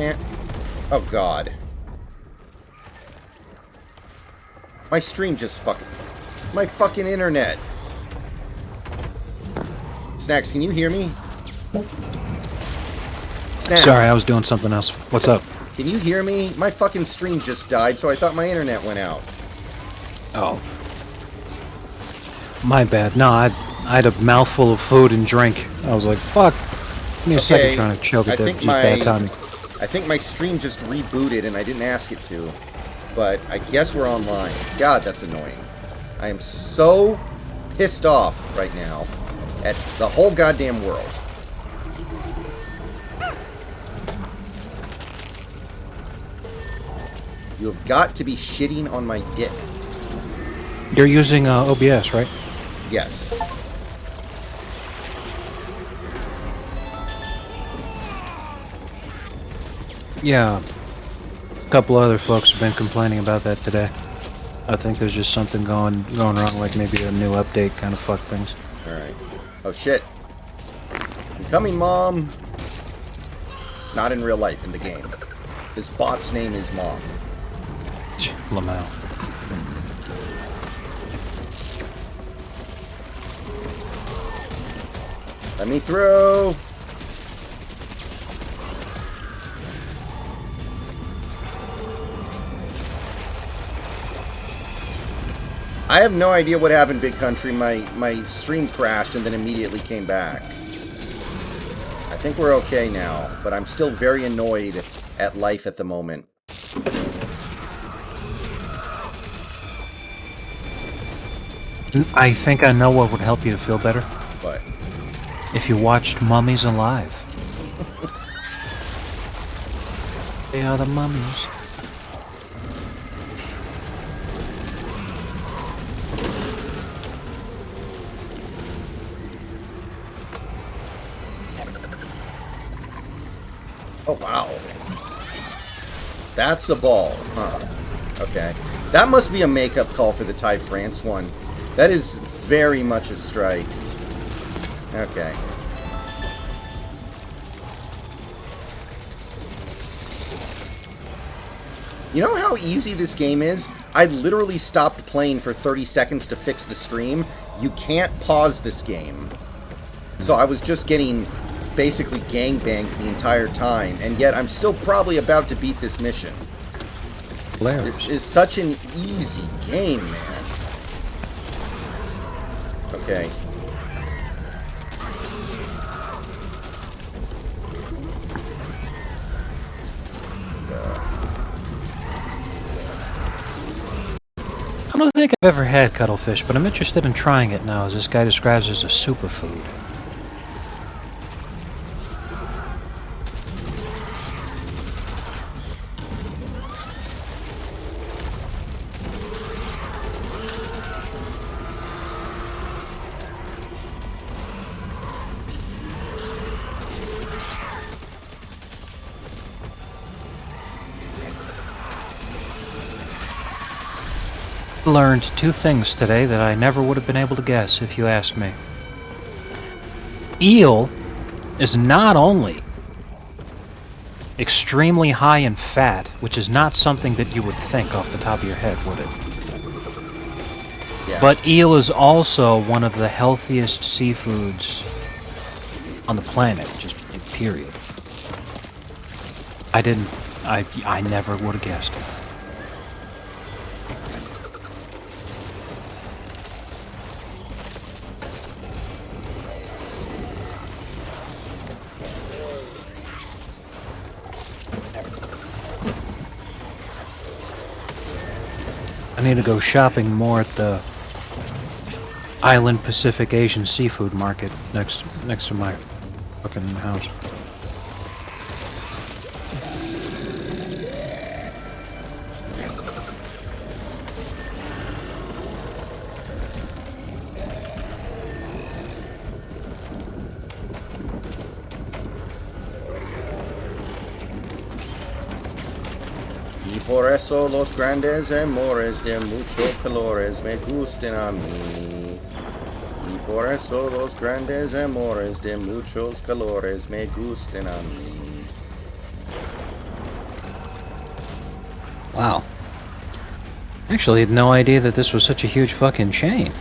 Man. Oh, God. My stream just fucking... My fucking internet. Snacks, can you hear me? Snacks. Sorry, I was doing something else. What's up? Can you hear me? My fucking stream just died, so I thought my internet went out. Oh. My bad. No, I had a mouthful of food and drink. I was like, fuck. Give me a second trying to choke it there. Just bad timing. I think my stream just rebooted and I didn't ask it to. But I guess we're online. God, that's annoying. I am so pissed off right now at the whole goddamn world. You have got to be shitting on my dick. You're using OBS, right? Yes. Yeah. A couple other folks have been complaining about that today. I think there's just something going wrong, like maybe a new update kind of fuck things. Alright. Oh shit. I'm coming, Mom! Not in real life, in the game. This bot's name is Mom. Lamau. Let me through! I have no idea what happened, Big Country. My stream crashed and then immediately came back. I think we're okay now, but I'm still very annoyed at life at the moment. I think I know what would help you to feel better. But If you watched Mummies Alive. They are the mummies. oh wow. That's a ball, huh? Okay. That must be a makeup call for the Thai France one. That is very much a strike. Okay. You know how easy this game is? I literally stopped playing for 30 seconds to fix the stream. You can't pause this game. So I was just getting basically gangbanged the entire time, and yet I'm still probably about to beat this mission. Hilarious. This is such an easy game, man. Okay. I don't think I've ever had cuttlefish, but I'm interested in trying it now, as this guy describes it as a superfood. Learned two things today that I never would have been able to guess if you asked me. Eel is not only extremely high in fat, which is not something that you would think off the top of your head, would it? Yeah. But eel is also one of the healthiest seafoods on the planet, just period. I never would have guessed it. I need to go shopping more at the Island Pacific Asian Seafood Market next to my fucking house. Y por eso los grandes amores de muchos colores me gustan a mí. Y por eso los grandes amores de muchos colores me gustan a mí. Wow. Actually, had no idea that this was such a huge fucking chain.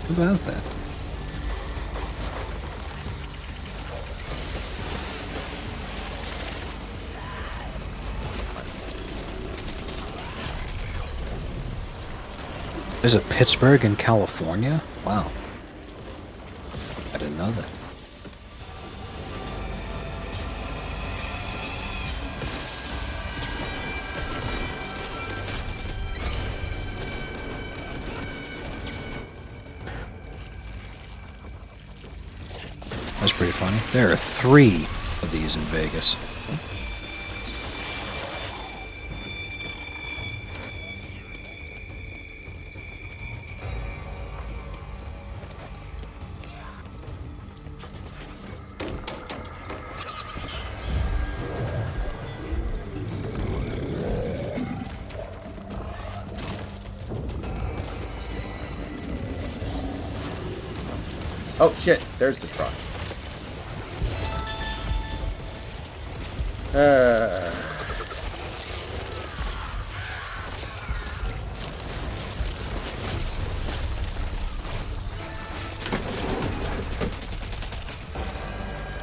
How about that? There's a Pittsburgh in California? Wow. I didn't know that. That's pretty funny. There are 3 of these in Vegas. Oh shit, there's the truck.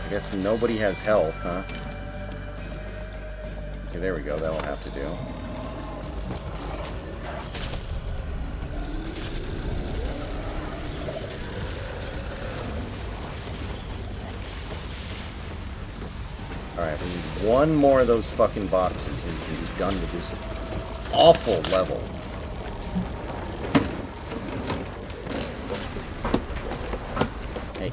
I guess nobody has health, huh? Okay, there we go. That'll have to do. Alright, we need one more of those fucking boxes and we can be done with this awful level. Hey.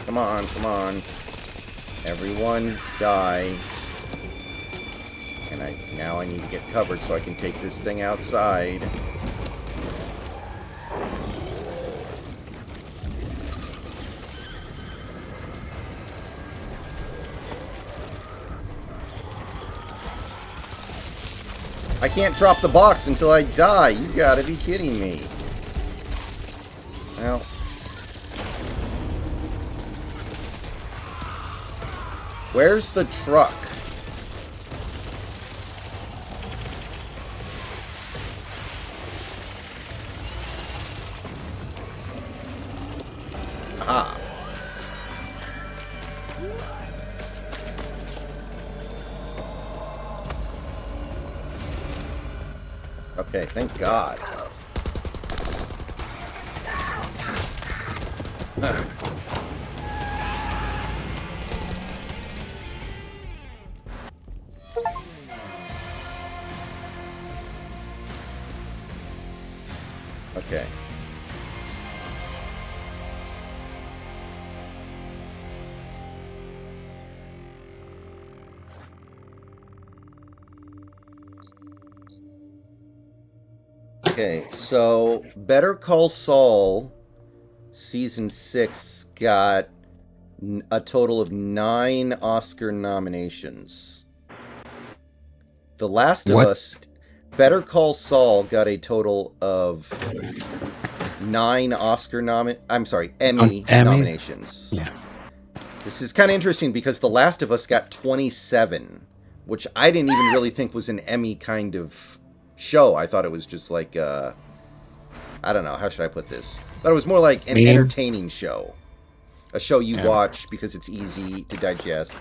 Come on, come on. Everyone die. And now I need to get covered so I can take this thing outside. I can't drop the box until I die. You gotta be kidding me. Well. Where's the truck? Ah. Okay, thank God. Okay. Okay, so Better Call Saul Season 6 got a total of 9 Oscar nominations. The Last of Us... Better Call Saul got a total of 9 Emmy nominations. Yeah. This is kind of interesting because The Last of Us got 27, which I didn't even really think was an Emmy kind of show. I thought it was just like, I don't know, how should I put this? I thought it was more like an entertaining show. A show you watch because it's easy to digest.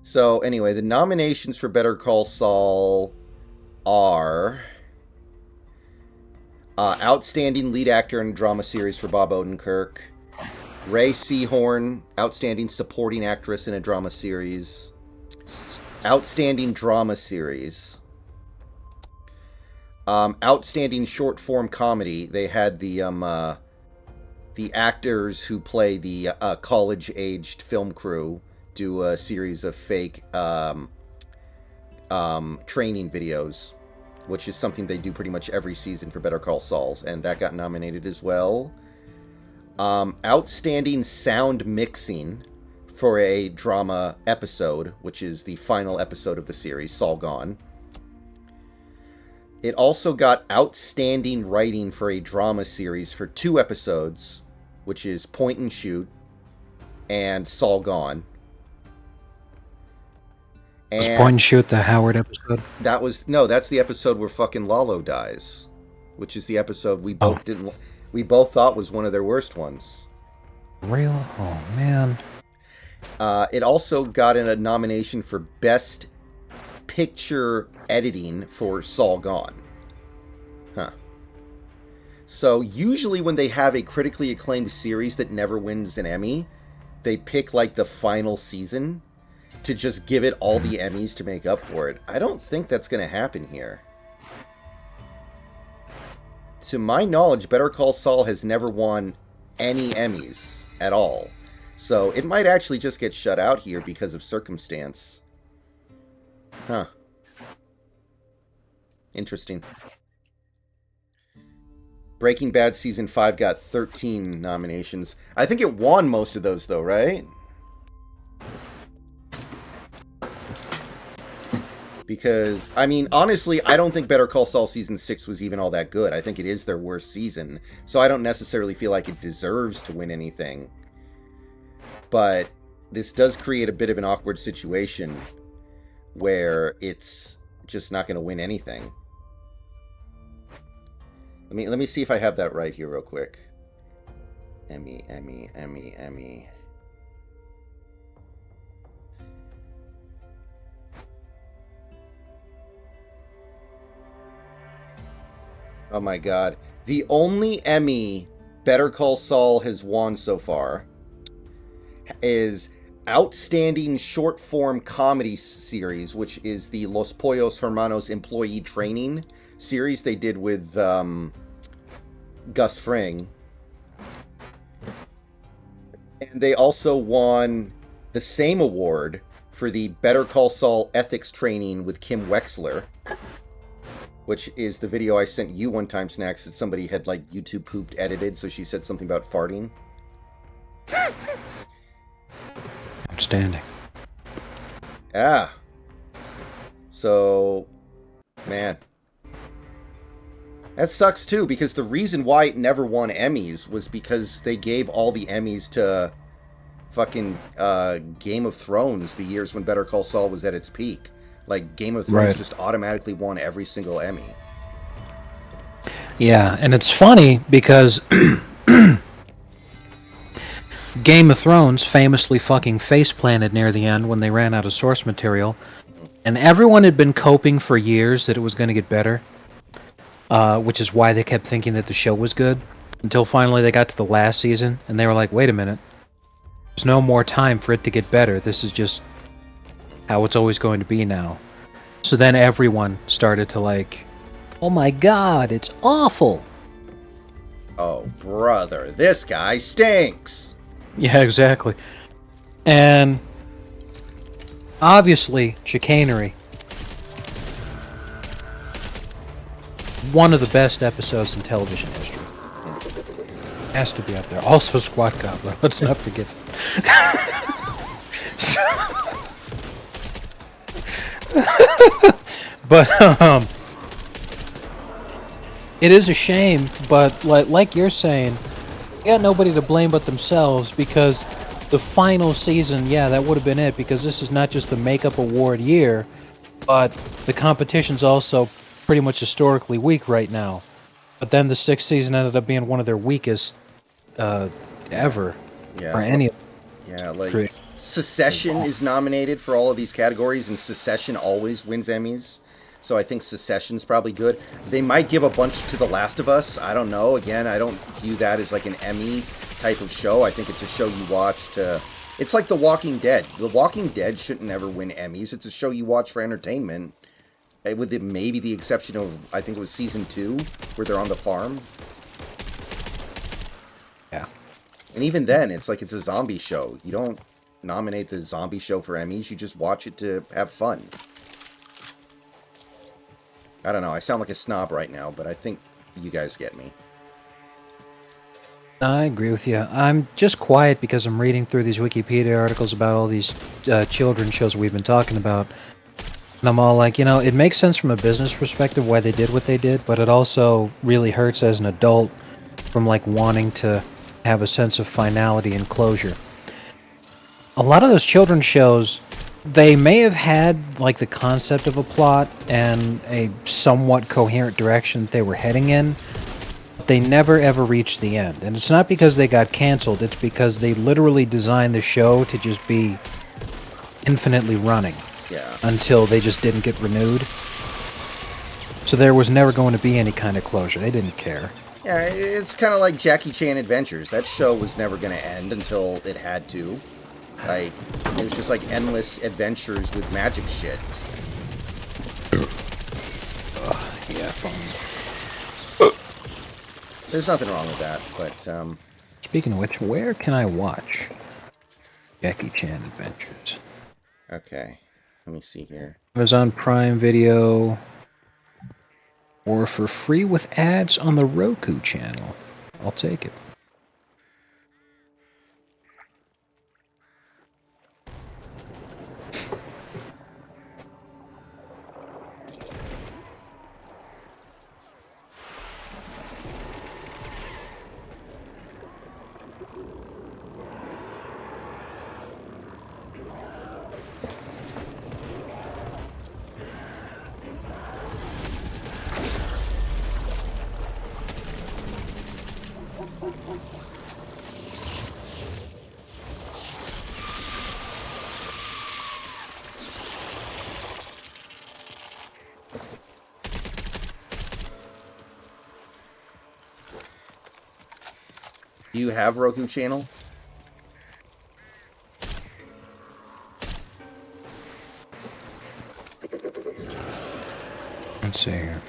So anyway, the nominations for Better Call Saul are Outstanding Lead Actor in a Drama Series for Bob Odenkirk, Ray Seahorn, Outstanding Supporting Actress in a Drama Series, Outstanding drama series. Outstanding short form comedy. They had the actors who play the college aged film crew do a series of fake training videos, which is something they do pretty much every season for Better Call Saul, and that got nominated as well. Outstanding sound mixing for a drama episode, which is the final episode of the series, Saul Gone. It also got outstanding writing for a drama series for 2 episodes, which is Point and Shoot and Saul Gone. Was Point and Shoot the Howard episode? That's the episode where fucking Lalo dies, which is the episode we both thought was one of their worst ones. Real? Oh man. It also got a nomination for Best Picture Editing for Saul Gone. Huh. So usually when they have a critically acclaimed series that never wins an Emmy, they pick like the final season to just give it all the Emmys to make up for it. I don't think that's going to happen here. To my knowledge, Better Call Saul has never won any Emmys at all. So it might actually just get shut out here because of circumstance. Huh. Interesting. Breaking Bad Season 5 got 13 nominations. I think it won most of those, though, right? Because, I mean, honestly, I don't think Better Call Saul Season 6 was even all that good. I think it is their worst season. So I don't necessarily feel like it deserves to win anything. But this does create a bit of an awkward situation where it's just not going to win anything. Let me see if I have that right here real quick. Emmy. Oh my god. The only Emmy Better Call Saul has won so far is Outstanding Short Form Comedy Series, which is the Los Pollos Hermanos Employee Training series they did with Gus Fring. And they also won the same award for the Better Call Saul Ethics Training with Kim Wexler, which is the video I sent you one time, Snacks, that somebody had, like, YouTube pooped edited, so she said something about farting. Outstanding. Yeah. So, man. That sucks, too, because the reason why it never won Emmys was because they gave all the Emmys to fucking Game of Thrones the years when Better Call Saul was at its peak. Like, Game of Thrones just automatically won every single Emmy. Yeah, and it's funny because Game of Thrones famously fucking face-planted near the end when they ran out of source material, and everyone had been coping for years that it was going to get better, which is why they kept thinking that the show was good, until finally they got to the last season, and they were like, wait a minute, there's no more time for it to get better, this is just how it's always going to be now. So then everyone started to like, oh my god, it's awful. Oh, brother, this guy stinks. Yeah, exactly. And obviously, chicanery. One of the best episodes in television history. Has to be up there. Also, Squat Gobbler. Let's not forget. But it is a shame, but like you're saying, they got nobody to blame but themselves, because the final season, yeah, that would have been it, because this is not just the makeup award year, but the competition's also pretty much historically weak right now. But then the 6th season ended up being one of their weakest ever. Yeah. For any. Yeah, like Secession is nominated for all of these categories, and Secession always wins Emmys. So I think Secession's probably good. They might give a bunch to The Last of Us. I don't know. Again, I don't view that as like an Emmy type of show. I think it's a show you watch to It's like The Walking Dead. The Walking Dead shouldn't ever win Emmys. It's a show you watch for entertainment. With maybe the exception of, I think it was season 2, where they're on the farm. Yeah. And even then, it's like it's a zombie show. You don't nominate the zombie show for Emmys. You just watch it to have fun. I don't know. I sound like a snob right now, but I think you guys get me. I agree with you. I'm just quiet because I'm reading through these Wikipedia articles about all these children's shows we've been talking about. And I'm all like, it makes sense from a business perspective why they did what they did, but it also really hurts as an adult from, like, wanting to have a sense of finality and closure. A lot of those children's shows, they may have had, like, the concept of a plot and a somewhat coherent direction that they were heading in, but they never ever reached the end. And it's not because they got canceled, it's because they literally designed the show to just be infinitely running. Yeah. Until they just didn't get renewed. So there was never going to be any kind of closure. They didn't care. Yeah, it's kind of like Jackie Chan Adventures. That show was never going to end until it had to. Like, it was just like endless adventures with magic shit. Yeah, There's nothing wrong with that, but, Speaking of which, where can I watch Jackie Chan Adventures? Okay. Let me see here. Amazon Prime Video, or for free with ads on the Roku channel. I'll take it. Do you have Roku channel? Let's see here.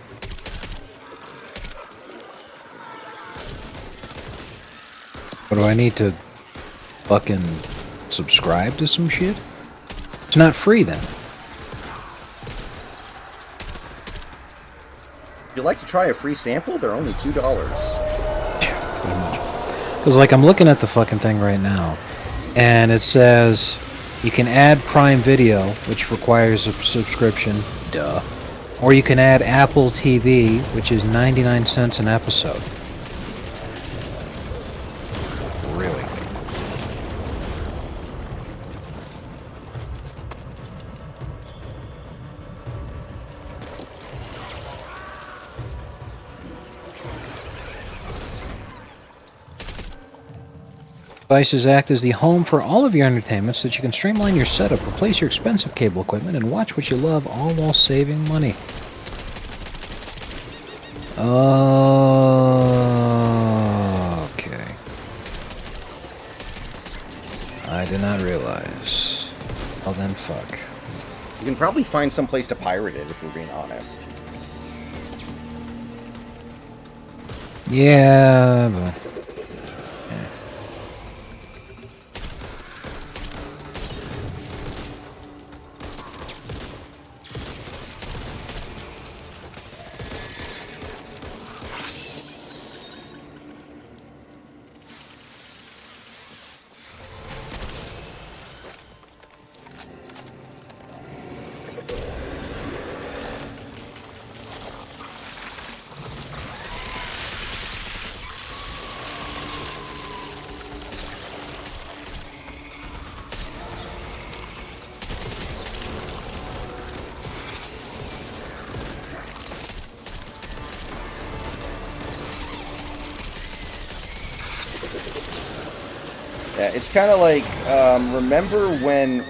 What do I need to fucking subscribe to some shit? It's not free then. If you'd like to try a free sample, they're only $2. Because, like, I'm looking at the fucking thing right now, and it says you can add Prime Video, which requires a subscription, duh. Or you can add Apple TV, which is 99 cents an episode. Really? Devices act as the home for all of your entertainment so that you can streamline your setup, replace your expensive cable equipment, and watch what you love, all while saving money. Okay. I did not realize. Well then, fuck. You can probably find some place to pirate it, if we're being honest. Yeah, but... Yeah, it's kind of like, remember when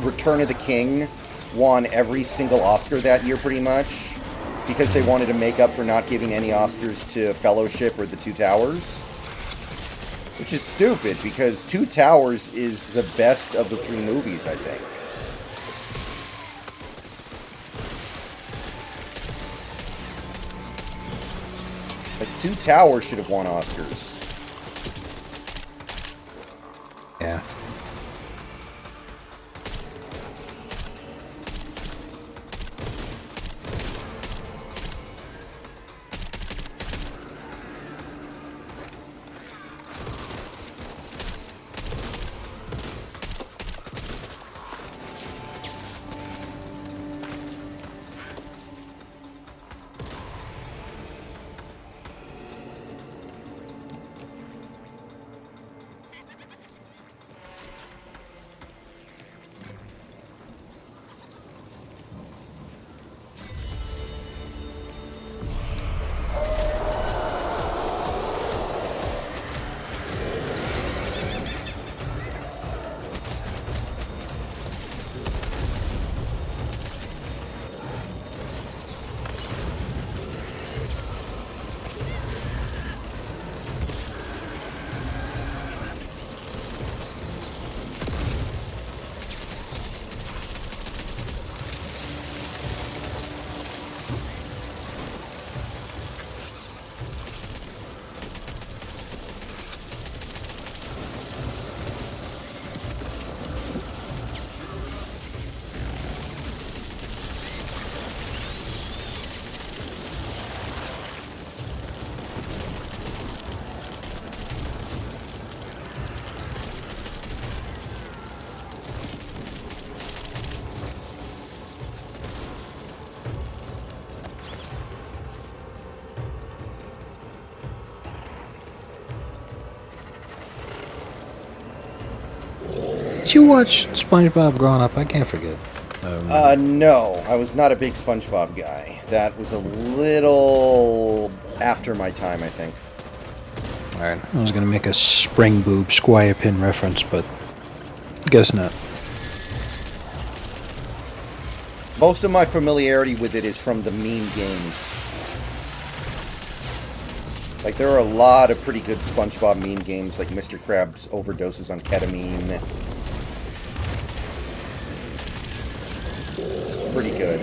Return of the King won every single Oscar that year, pretty much? Because they wanted to make up for not giving any Oscars to Fellowship or The Two Towers? Which is stupid, because Two Towers is the best of the 3 movies, I think. Like, Two Towers should have won Oscars. Yeah. Did you watch SpongeBob growing up? I can't forget. No, I was not a big SpongeBob guy. That was a little after my time, I think. Alright, I was gonna make a spring boob squire pin reference, but guess not. Most of my familiarity with it is from the meme games. Like, there are a lot of pretty good SpongeBob meme games, like Mr. Krabs overdoses on ketamine. Pretty good.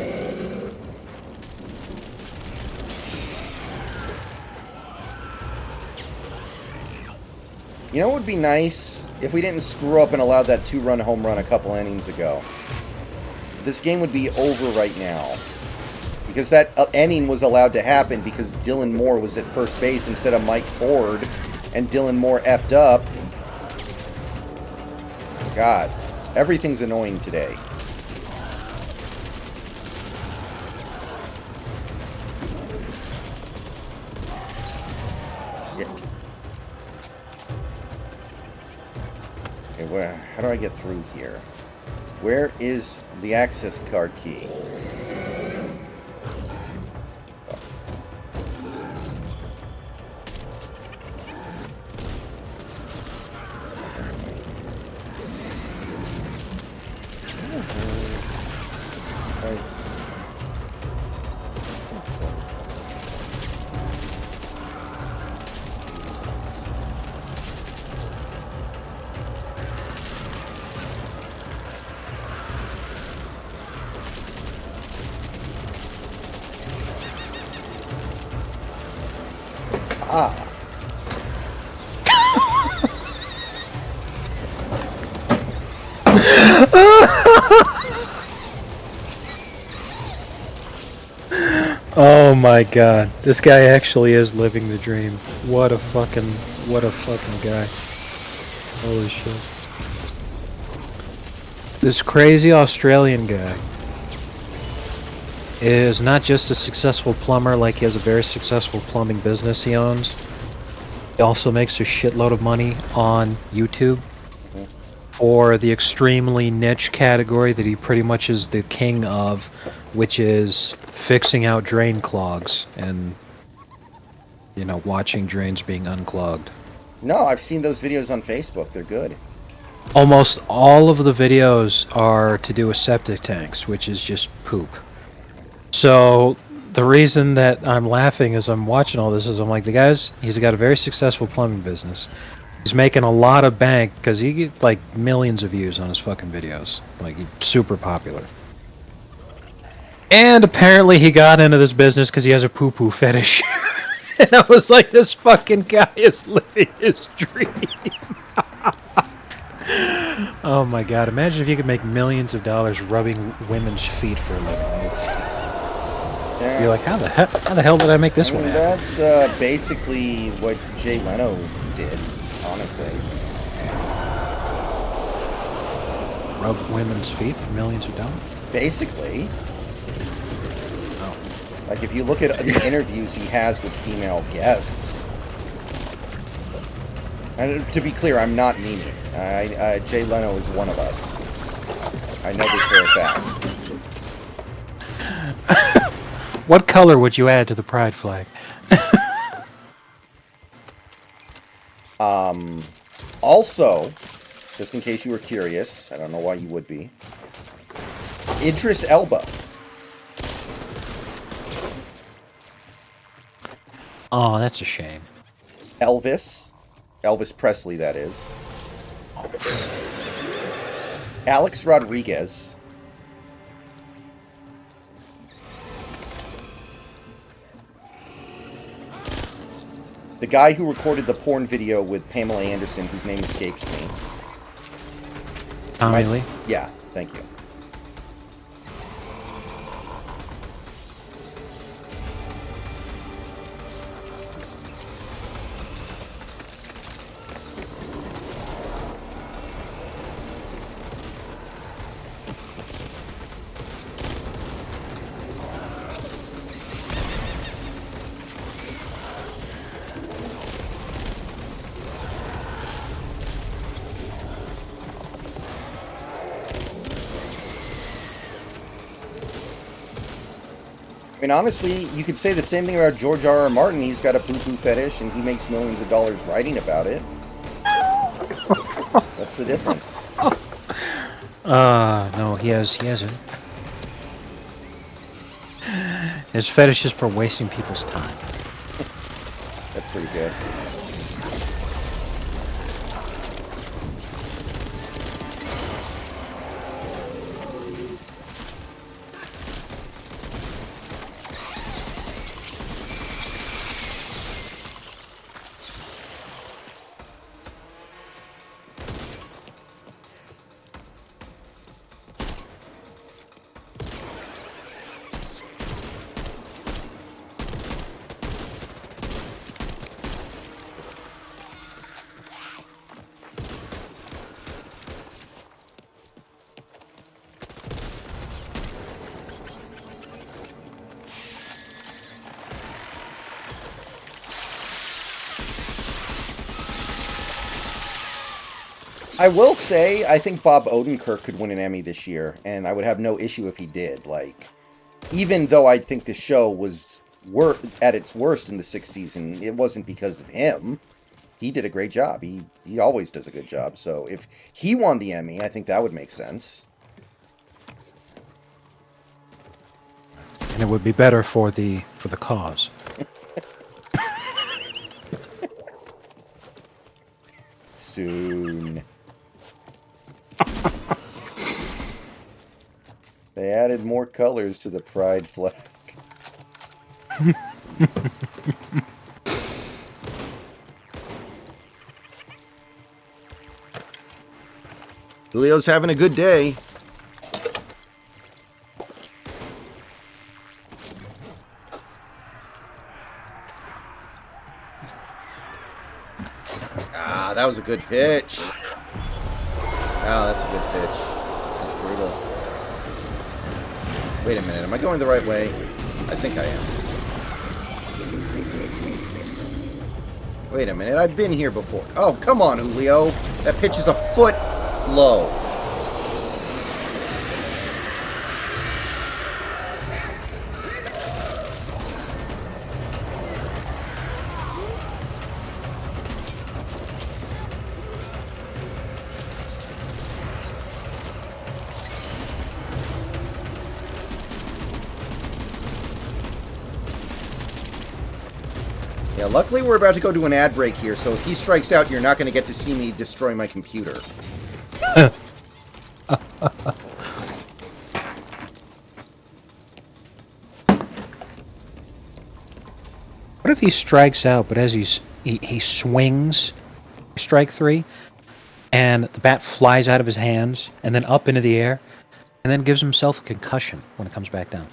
You know what would be nice? If we didn't screw up and allowed that 2-run home run a couple innings ago. This game would be over right now. Because that inning was allowed to happen because Dylan Moore was at first base instead of Mike Ford. And Dylan Moore effed up. God. Everything's annoying today. Okay, how do I get through here? Where is the access card key? Oh my god, this guy actually is living the dream. What a fucking guy. Holy shit. This crazy Australian guy is not just a successful plumber, like he has a very successful plumbing business he owns. He also makes a shitload of money on YouTube for the extremely niche category that he pretty much is the king of, which is fixing out drain clogs and, you know, watching drains being unclogged. No, I've seen those videos on Facebook. They're good. Almost all of the videos are to do with septic tanks, which is just poop. So the reason that I'm laughing as I'm watching all this is I'm like, he's got a very successful plumbing business, He's making a lot of bank because he gets like millions of views on his fucking videos. Like, he's super popular. And apparently he got into this business because he has a poo-poo fetish. And I was like, this fucking guy is living his dream. Oh my god, imagine if you could make millions of dollars rubbing women's feet for a living. You're like, how the hell did I make this one happen? That's basically what Jay Leno did, honestly. Rub women's feet for millions of dollars? Basically. Oh. Like, if you look at the interviews he has with female guests. And to be clear, I'm not meaning. Jay Leno is one of us. I know this for a fact. What color would you add to the pride flag? Also, just in case you were curious, I don't know why you would be, Idris Elba. Oh, that's a shame. Elvis Presley, that is. Alex Rodriguez. The guy who recorded the porn video with Pamela Anderson, whose name escapes me. Tommy Lee? Yeah, thank you. I mean, honestly, you could say the same thing about George R.R. Martin. He's got a poo-poo fetish, and he makes millions of dollars writing about it. That's the difference. No, he hasn't. His fetish is for wasting people's time. That's pretty good. I will say, I think Bob Odenkirk could win an Emmy this year, and I would have no issue if he did. Like, even though I think the show was at its worst in the 6th season, it wasn't because of him. He did a great job. He always does a good job. So if he won the Emmy, I think that would make sense. And it would be better for the cause. Soon. They added more colors to the pride flag. Julio's having a good day. Ah, that was a good pitch. Oh, that's a good pitch. That's brutal. Wait a minute, am I going the right way? I think I am. Wait a minute, I've been here before. Oh, come on, Julio. That pitch is a foot low. Yeah, luckily we're about to go to an ad break here, so if he strikes out, you're not going to get to see me destroy my computer. What if he strikes out, but as he swings, strike 3, and the bat flies out of his hands, and then up into the air, and then gives himself a concussion when it comes back down?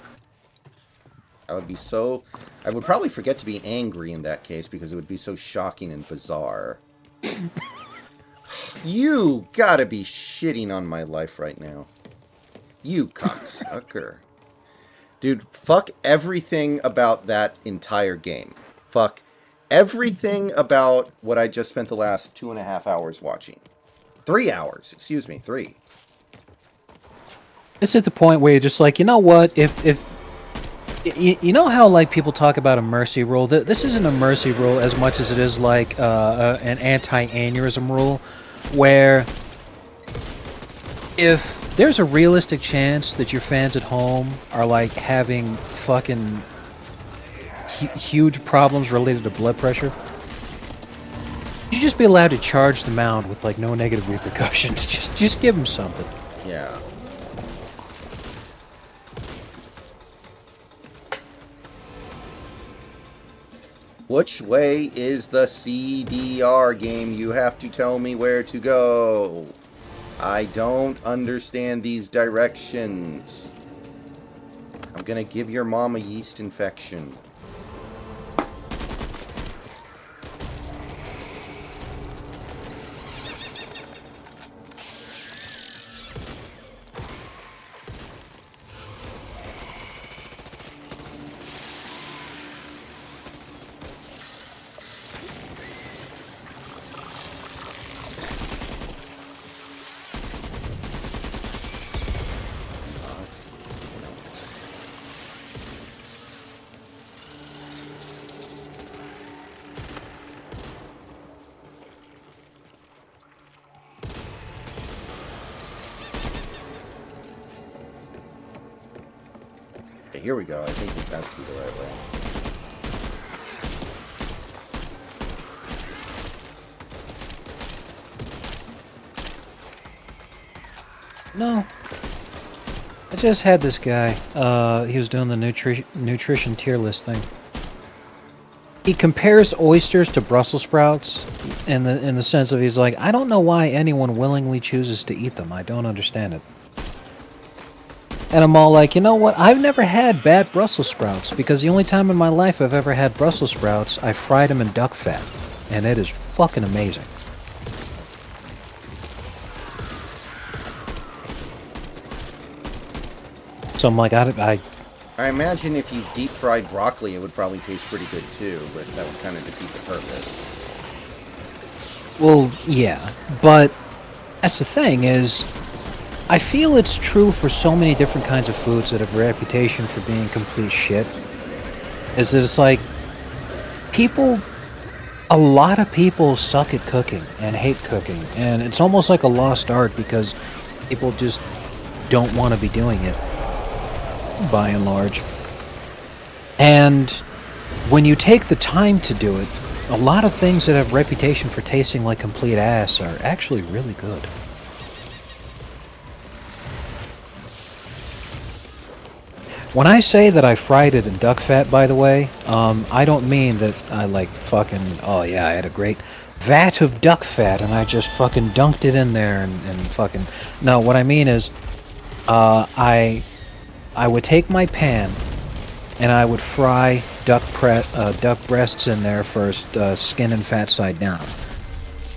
I would be so... I would probably forget to be angry in that case, because it would be so shocking and bizarre. You gotta be shitting on my life right now. You cocksucker. Dude, fuck everything about that entire game. Fuck everything about what I just spent the last 2.5 hours watching. 3 hours, excuse me, 3. It's at the point where you're just like, you know what, if you know how like people talk about a mercy rule? This isn't a mercy rule as much as it is like an anti-aneurysm rule, where if there's a realistic chance that your fans at home are like having fucking huge problems related to blood pressure, you should just be allowed to charge the mound with like no negative repercussions. Just give them something. Yeah. Which way is the CDR game? You have to tell me where to go. I don't understand these directions. I'm gonna give your mom a yeast infection. Okay, here we go. I think this has to be the right way. No. I just had this guy. He was doing the nutrition tier list thing. He compares oysters to Brussels sprouts in the sense of he's like, I don't know why anyone willingly chooses to eat them. I don't understand it. And I'm all like, you know what? I've never had bad Brussels sprouts because the only time in my life I've ever had Brussels sprouts, I fried them in duck fat, and it is fucking amazing. So I'm like, I imagine if you deep fried broccoli, it would probably taste pretty good too, but that would kind of defeat the purpose. Well, yeah, but that's the thing is, I feel it's true for so many different kinds of foods that have a reputation for being complete shit. Is that it's like, a lot of people suck at cooking and hate cooking, and it's almost like a lost art because people just don't want to be doing it, by and large. And when you take the time to do it, a lot of things that have reputation for tasting like complete ass are actually really good. When I say that I fried it in duck fat, by the way, I don't mean that I like fucking, oh yeah, I had a great vat of duck fat and I just fucking dunked it in there and fucking... No, what I mean is, I would take my pan and I would fry duck breasts in there first, skin and fat side down,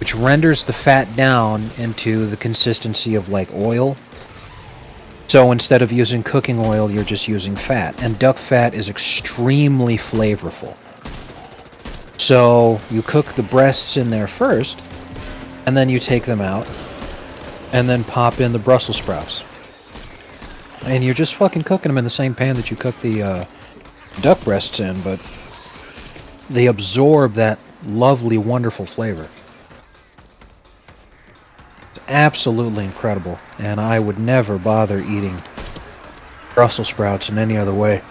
which renders the fat down into the consistency of like oil. So instead of using cooking oil, you're just using fat, and duck fat is extremely flavorful. So you cook the breasts in there first, and then you take them out, and then pop in the Brussels sprouts. And you're just fucking cooking them in the same pan that you cook the duck breasts in, but they absorb that lovely, wonderful flavor. It's absolutely incredible, and I would never bother eating Brussels sprouts in any other way.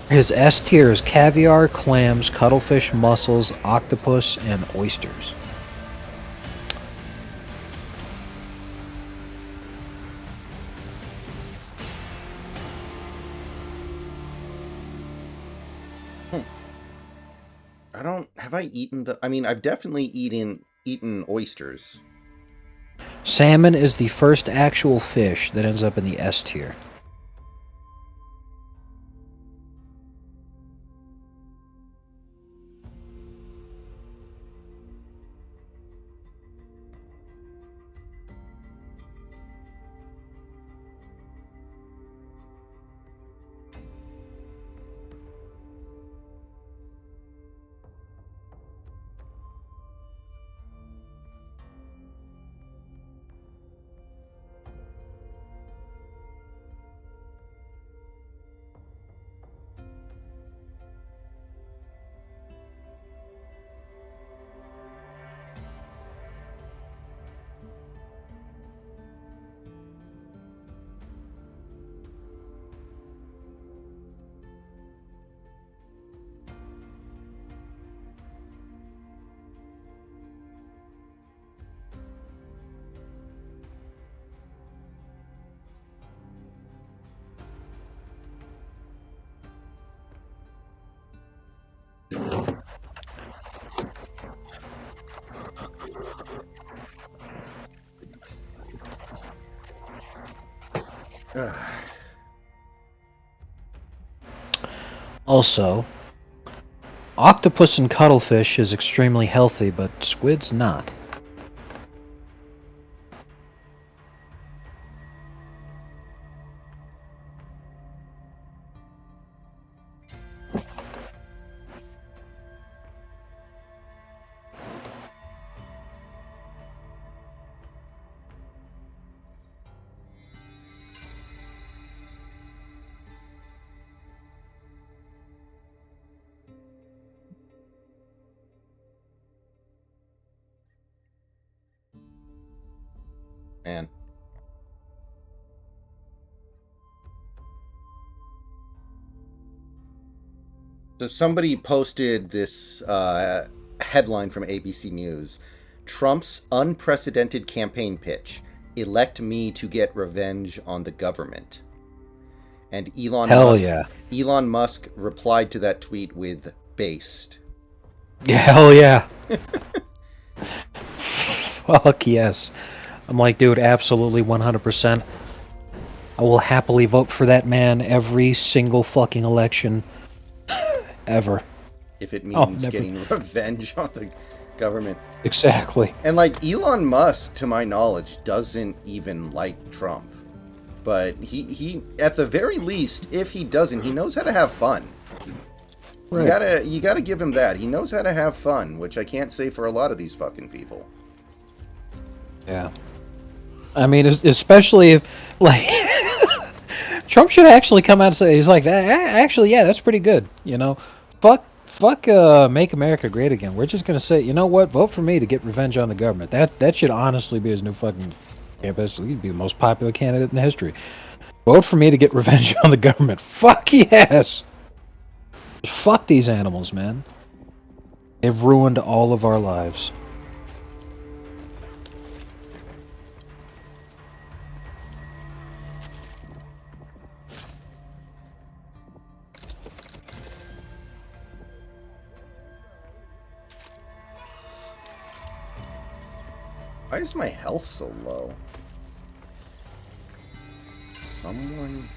His S tier is caviar, clams, cuttlefish, mussels, octopus, and oysters. I don't... Have I eaten the... I mean, I've definitely eaten oysters. Salmon is the first actual fish that ends up in the S tier. Ugh. Also, octopus and cuttlefish is extremely healthy, but squid's not. Man. So somebody posted this headline from ABC News. Trump's unprecedented campaign pitch. Elect me to get revenge on the government. And Hell yeah. Elon Musk replied to that tweet with based. Yeah, hell yeah. Fuck yes. I'm like, dude, absolutely 100%. I will happily vote for that man every single fucking election ever. If it means getting revenge on the government. Exactly. And like Elon Musk, to my knowledge, doesn't even like Trump. But he at the very least, if he doesn't, he knows how to have fun. Right. You gotta give him that. He knows how to have fun, which I can't say for a lot of these fucking people. Yeah. I mean, especially if, like, Trump should actually come out and say, he's like, actually, yeah, that's pretty good, you know? Fuck, Make America Great Again. We're just gonna say, you know what, vote for me to get revenge on the government. That should honestly be his new fucking campus. He'd be the most popular candidate in history. Vote for me to get revenge on the government. Fuck yes! Fuck these animals, man. They've ruined all of our lives. Why is my health so low? Someone...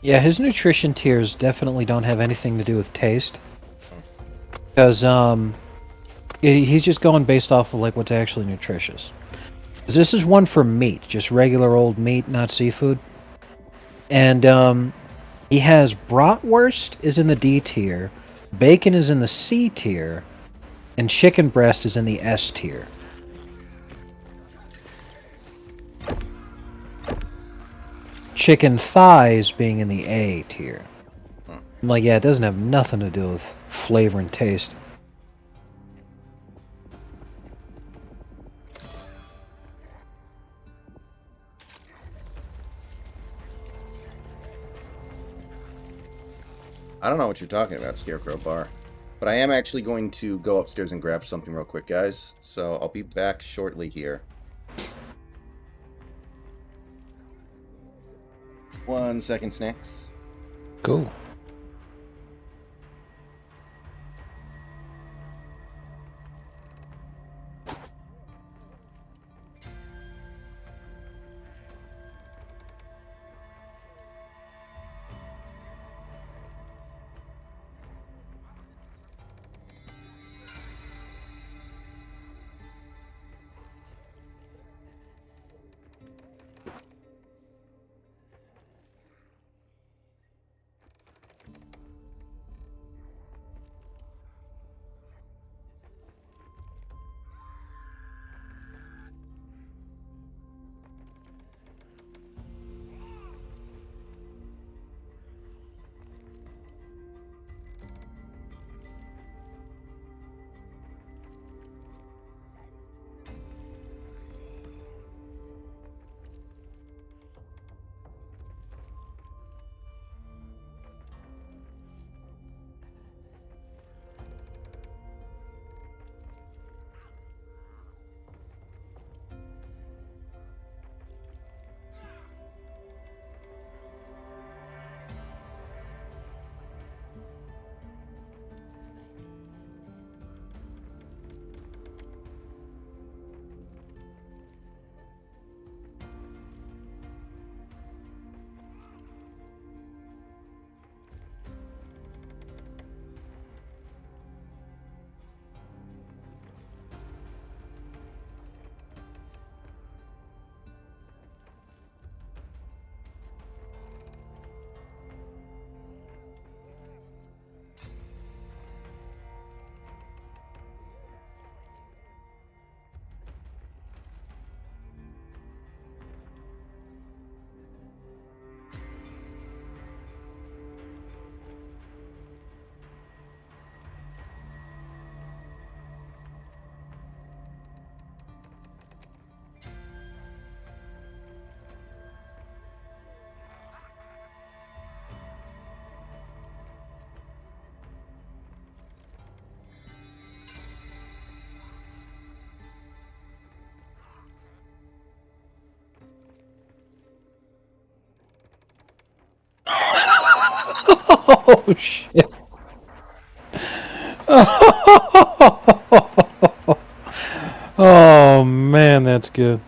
Yeah, his nutrition tiers definitely don't have anything to do with taste. Because, he's just going based off of, like, what's actually nutritious. This is one for meat, just regular old meat, not seafood. And he has bratwurst is in the D tier, bacon is in the C tier, and chicken breast is in the S tier. Chicken thighs being in the A tier. I'm like, yeah, it doesn't have nothing to do with flavor and taste. I don't know what you're talking about, Scarecrow Bar. But I am actually going to go upstairs and grab something real quick, guys. So I'll be back shortly here. 1 second, Snacks. Cool. Oh shit. Oh man, that's good.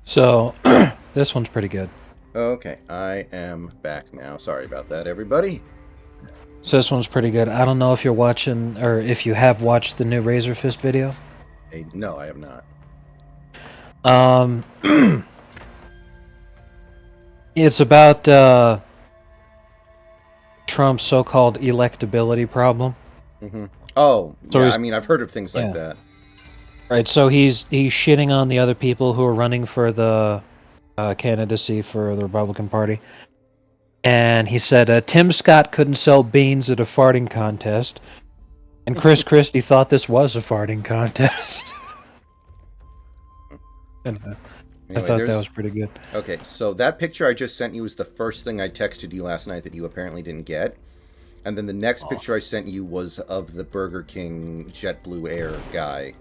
So, this one's pretty good. Okay, I am back now. Sorry about that, everybody. So this one's pretty good. I don't know if you're watching or if you have watched the new Razor Fist video. Hey, no, I have not. It's about Trump's so-called electability problem. Hmm. Oh, So yeah. he's I mean, I've heard of things like yeah, that. right. So he's shitting on the other people who are running for the candidacy for the Republican Party, and he said Tim Scott couldn't sell beans at a farting contest, and Chris Christie thought this was a farting contest. And I Anyway, thought that there's was pretty good. okay. So that picture I just sent you was the first thing I texted you last night that you apparently didn't get, and then the next Aw. picture I sent you was of the Burger King JetBlue Air guy.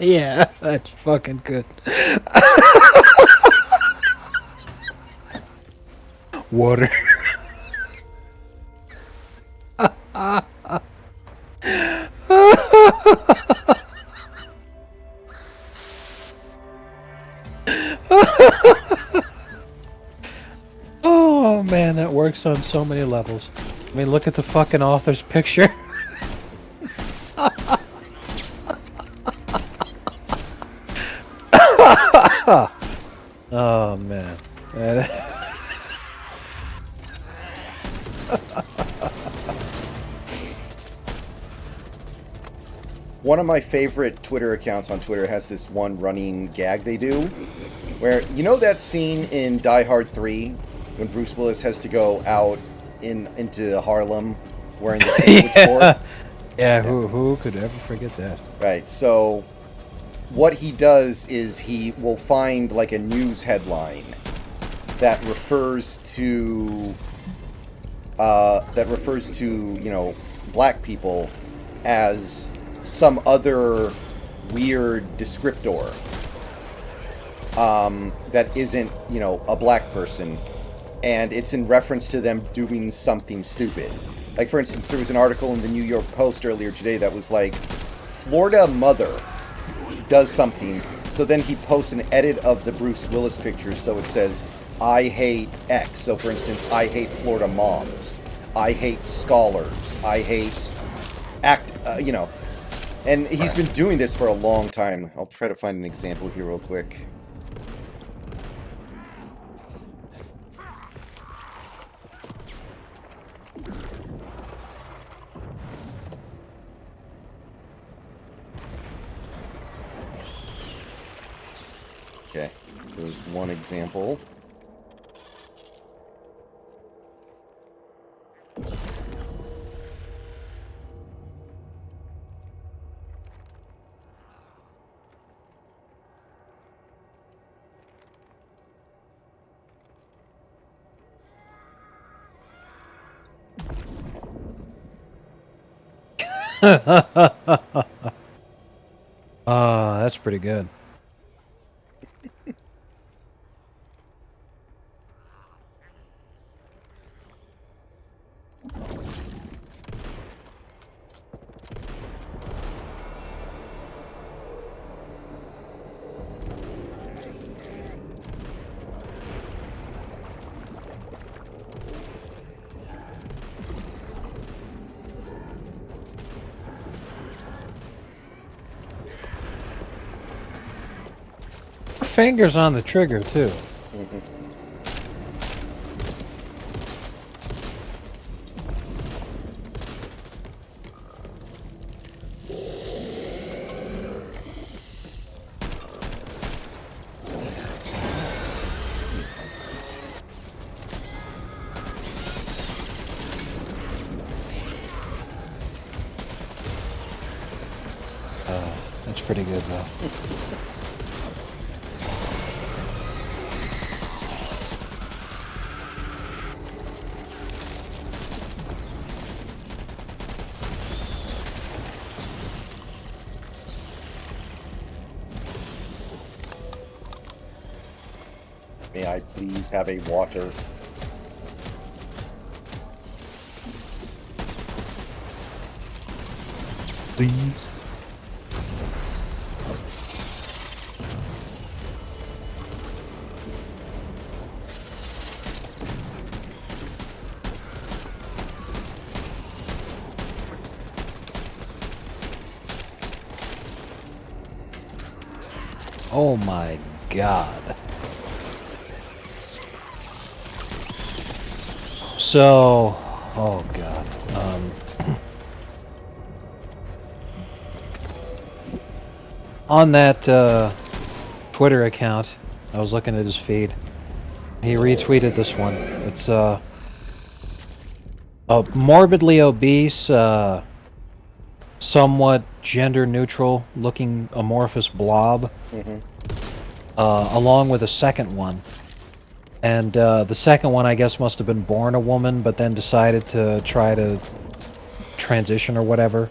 Yeah, that's fucking good. Water. Oh man, that works on so many levels. I mean, look at the fucking author's picture. Oh man. One of my favorite Twitter accounts on Twitter has this one running gag they do, where you know that scene in Die Hard 3 when Bruce Willis has to go out into Harlem wearing the sandwich board? Yeah. Yeah, Yeah. who could ever forget that? Right. So what he does is he will find like a news headline that refers to black people as some other weird descriptor that isn't a black person, and it's in reference to them doing something stupid. Like, for instance, there was an article in the New York Post earlier today that was like, Florida mother does something, so then he posts an edit of the Bruce Willis picture, so it says, I hate X. So, for instance, I hate Florida moms. I hate scholars. I hate and he's been doing this for a long time. I'll try to find an example here real quick. Okay, there's one example. That's pretty good. Fingers on the trigger too. Mhm. That's pretty good though. May I please have a water? Please. Oh my god. So, oh god. On that Twitter account, I was looking at his feed. He retweeted this one. It's a morbidly obese, somewhat gender-neutral looking amorphous blob, along with a second one. And the second one, I guess, must have been born a woman, but then decided to try to transition or whatever.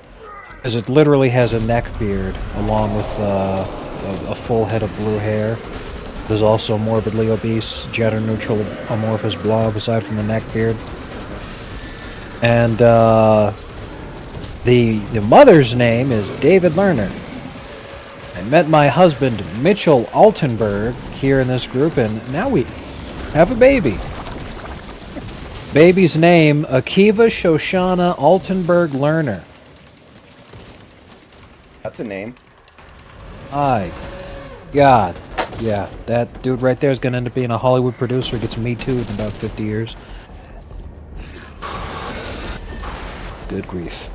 Because it literally has a neck beard, along with a full head of blue hair. There's also morbidly obese, gender-neutral amorphous blob, aside from the neck beard. And the mother's name is David Lerner. I met my husband, Mitchell Altenberg, here in this group, and now we have a baby. Baby's name, Akiva Shoshana Altenberg Lerner. That's a name. My God. Yeah, that dude right there is going to end up being a Hollywood producer, gets Me Too'd in about 50 years. Good grief.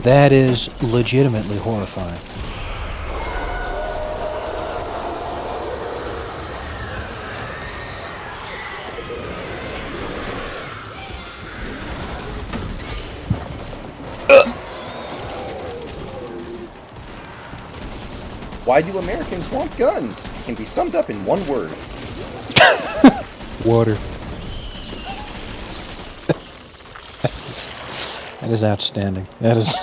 That is legitimately horrifying. Why do Americans want guns? It can be summed up in one word. Water. That is outstanding. That is...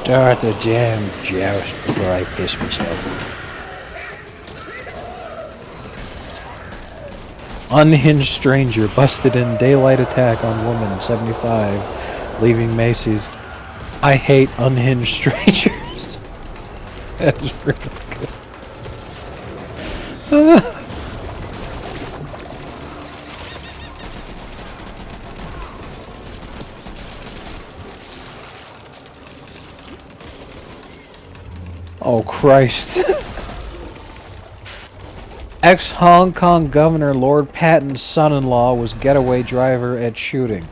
Start the damn joust before I piss myself. Unhinged stranger busted in daylight attack on woman 75 leaving Macy's. I hate unhinged strangers. That is really good. Oh Christ. Ex-Hong Kong Governor Lord Patton's son-in-law was getaway driver at shooting.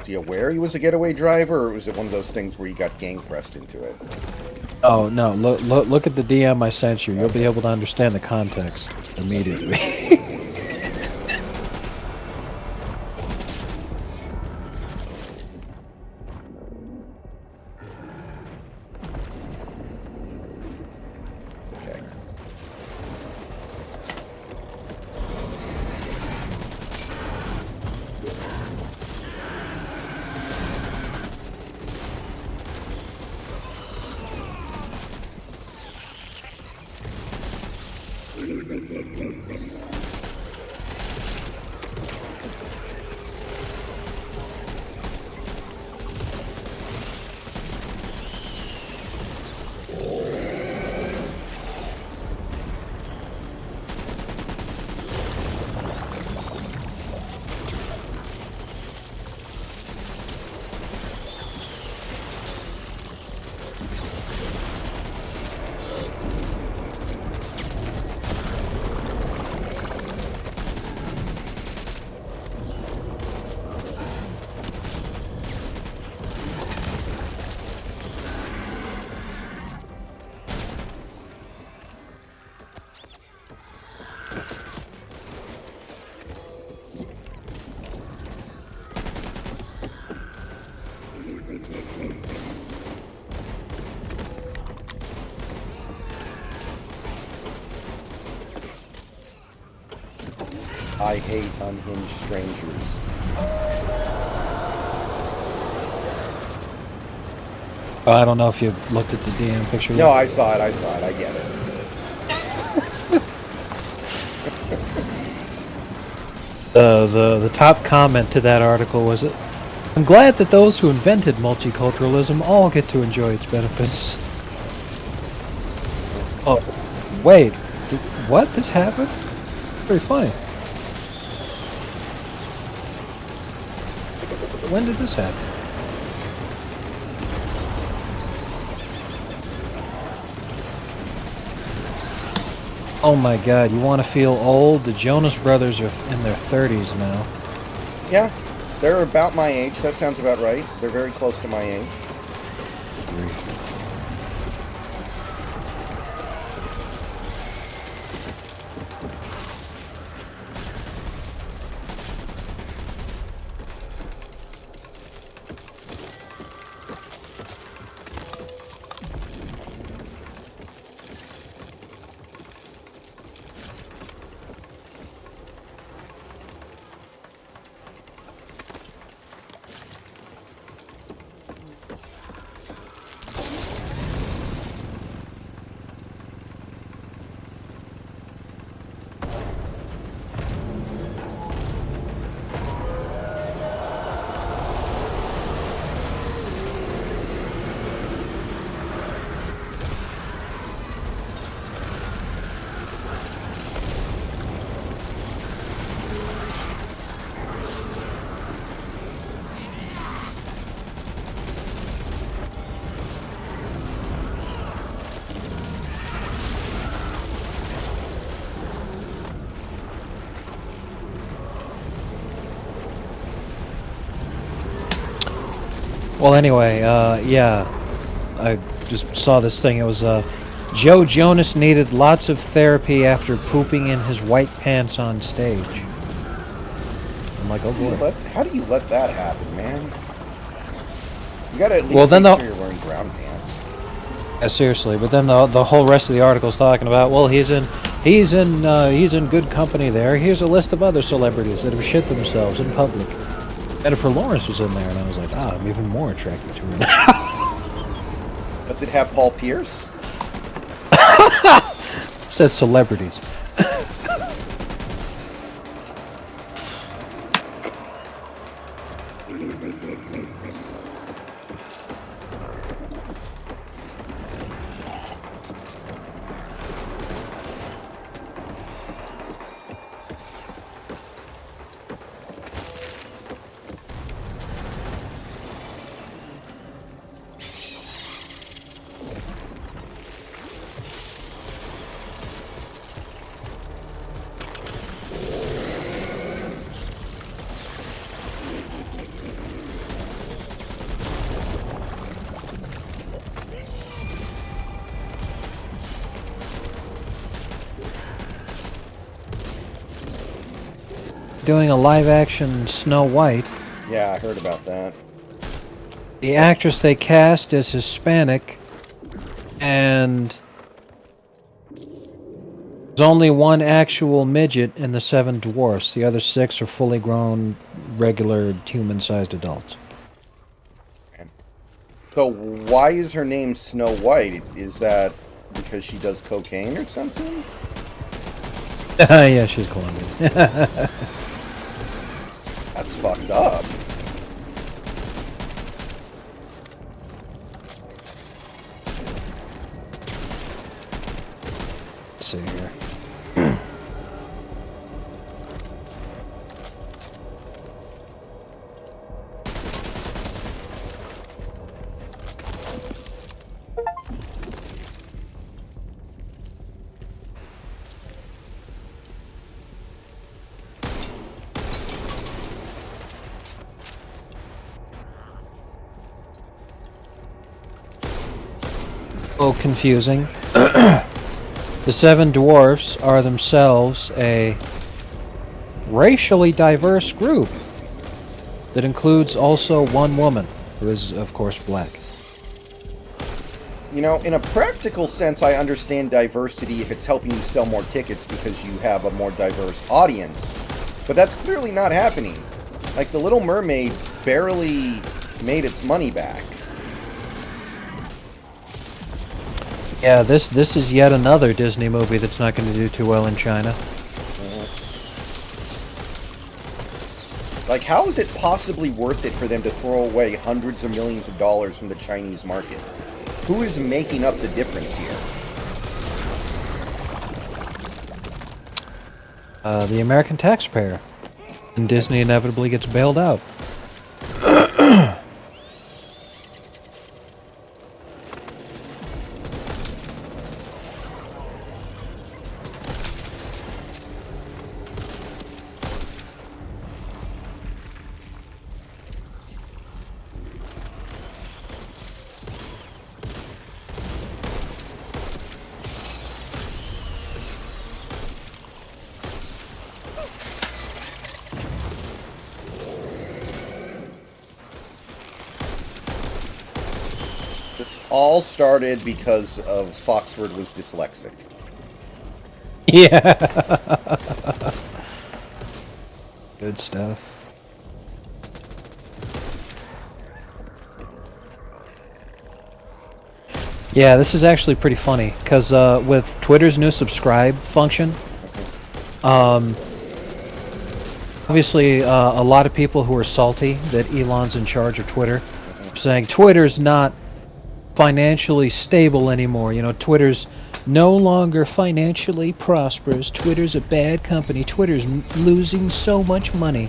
Is he aware he was a getaway driver, or was it one of those things where he got gang pressed into it? Oh no, look at the DM I sent you. You'll be able to understand the context immediately. I hate unhinged strangers. I don't know if you looked at the DM picture. No, I saw it, I get it. The top comment to that article was, "I'm glad that those who invented multiculturalism all get to enjoy its benefits." Oh, wait, what? This happened? Pretty funny. When did this happen? Oh my god, you want to feel old? The Jonas Brothers are in their 30s now. Yeah, they're about my age. That sounds about right. They're very close to my age. Well, anyway, yeah, I just saw this thing. It was, Joe Jonas needed lots of therapy after pooping in his white pants on stage. I'm like, oh boy. How do you let that happen, man? You gotta at least Well, then make sure you're wearing brown pants. Yeah, seriously. But then the whole rest of the article's talking about, well, he's in good company there. Here's a list of other celebrities that have shit themselves in public. Jennifer Lawrence was in there, and I was like, I'm even more attracted to her now. Does it have Paul Pierce? It says celebrities. Doing a live-action Snow White. Yeah, I heard about that. The actress they cast is Hispanic, and there's only one actual midget in the 7 dwarfs. The other 6 are fully grown, regular, human-sized adults. So why is her name Snow White? Is that because she does cocaine or something? Yeah, she's Colombian. That's fucked up. Let's see here. Confusing. The 7 dwarfs are themselves a racially diverse group that includes also one woman, who is, of course, black. You know, in a practical sense, I understand diversity if it's helping you sell more tickets because you have a more diverse audience. But that's clearly not happening. Like, The Little Mermaid barely made its money back. Yeah, this is yet another Disney movie that's not going to do too well in China. Like, how is it possibly worth it for them to throw away hundreds of millions of dollars from the Chinese market? Who is making up the difference here? The American taxpayer. And Disney inevitably gets bailed out. This all started because of Foxford was dyslexic. Yeah. Good stuff. Yeah, this is actually pretty funny, because with Twitter's new subscribe function, obviously a lot of people who are salty that Elon's in charge of Twitter are saying Twitter's not financially stable anymore. You know, Twitter's no longer financially prosperous. Twitter's a bad company. Twitter's losing so much money.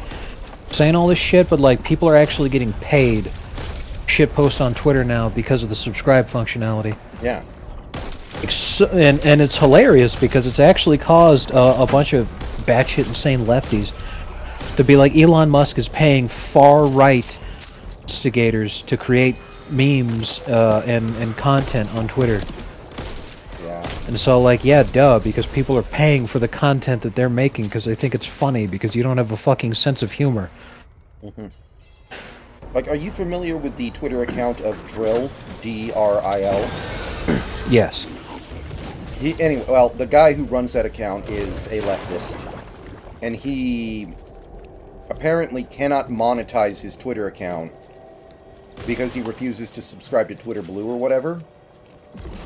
Saying all this shit, but like people are actually getting paid shit post on Twitter now because of the subscribe functionality. Yeah. And it's hilarious because it's actually caused a bunch of batshit insane lefties to be like, Elon Musk is paying far-right instigators to create memes and content on Twitter. Yeah. And so, like, yeah, duh, because people are paying for the content that they're making because they think it's funny because you don't have a fucking sense of humor. Mm-hmm. Like, are you familiar with the Twitter account of Drill, D-R-I-L? Yes. Anyway, well, the guy who runs that account is a leftist, and he apparently cannot monetize his Twitter account because he refuses to subscribe to Twitter Blue or whatever.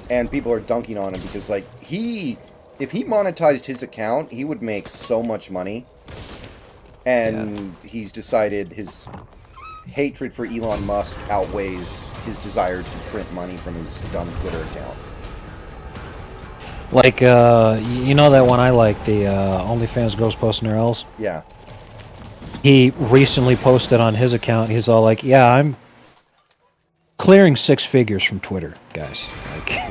And people are dunking on him because, like, if he monetized his account, he would make so much money. And he's decided his hatred for Elon Musk outweighs his desire to print money from his dumb Twitter account. Like, you know that one I like, the OnlyFans Girls Posting Their L's? Yeah. He recently posted on his account, he's all like, yeah, I'm clearing 6 figures from Twitter, guys. Like,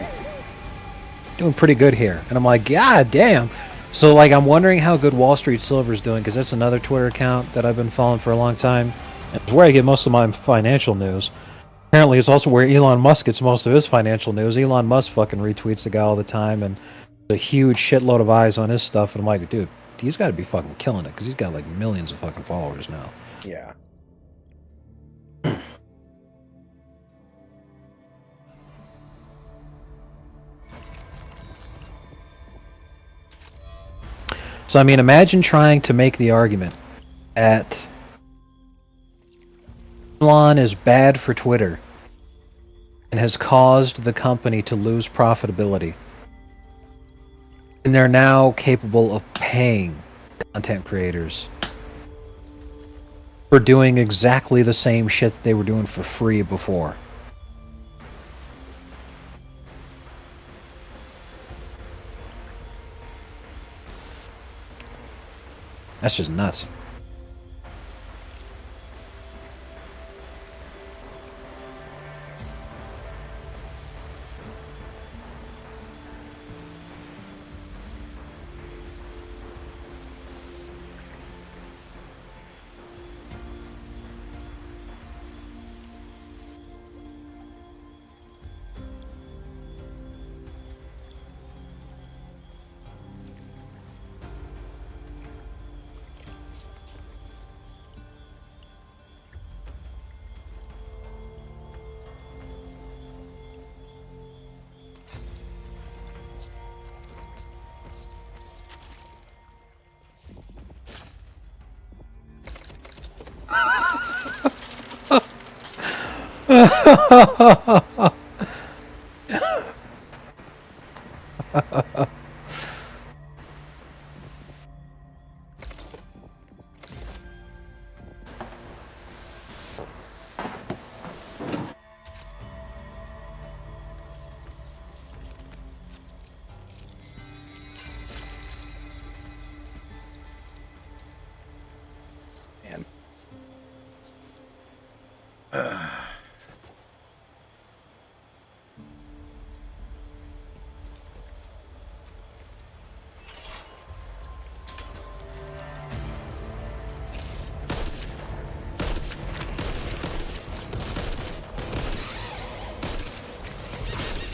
doing pretty good here. And I'm like, god damn. So, like, I'm wondering how good Wall Street Silver's doing, because that's another Twitter account that I've been following for a long time. And it's where I get most of my financial news. Apparently, it's also where Elon Musk gets most of his financial news. Elon Musk fucking retweets the guy all the time, and a huge shitload of eyes on his stuff. And I'm like, dude, he's got to be fucking killing it, because he's got, like, millions of fucking followers now. Yeah. So, I mean, imagine trying to make the argument that Elon is bad for Twitter and has caused the company to lose profitability. And they're now capable of paying content creators for doing exactly the same shit they were doing for free before. That's just nuts.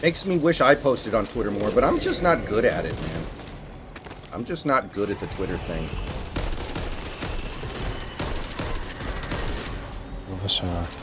Makes me wish I posted on Twitter more, but I'm just not good at it, man. I'm just not good at the Twitter thing. Bulbasaur.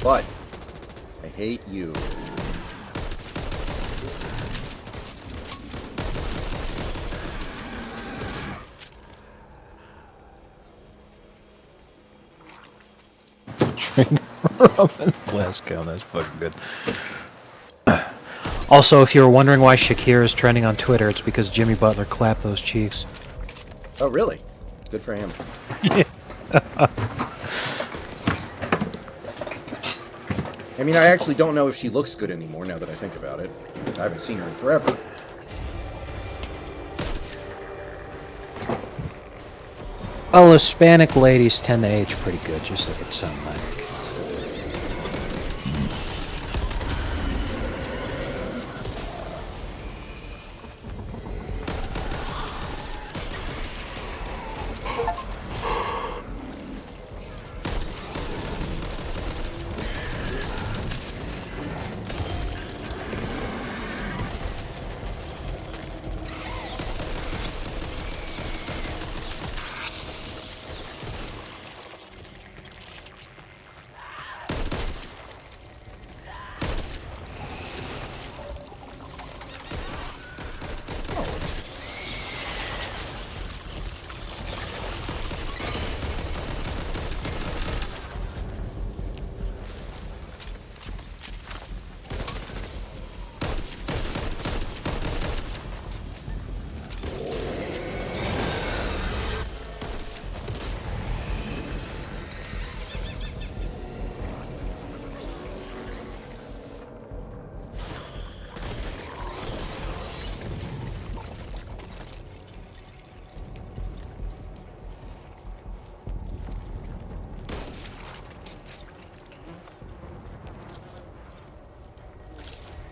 But I hate you. Robin Glasgow, that's fucking good. Also, if you were wondering why Shakir is trending on Twitter, it's because Jimmy Butler clapped those cheeks. Oh, really? Good for him. Yeah. I mean, I actually don't know if she looks good anymore now that I think about it. I haven't seen her in forever. Well, Hispanic ladies tend to age pretty good, just like it sounds like.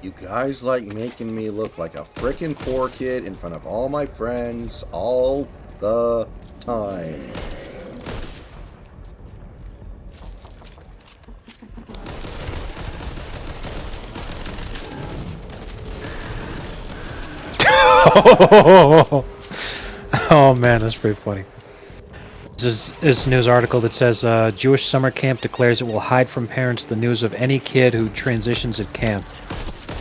You guys like making me look like a frickin' poor kid in front of all my friends all the time. Oh man, that's pretty funny. This is a news article that says Jewish summer camp declares it will hide from parents the news of any kid who transitions at camp.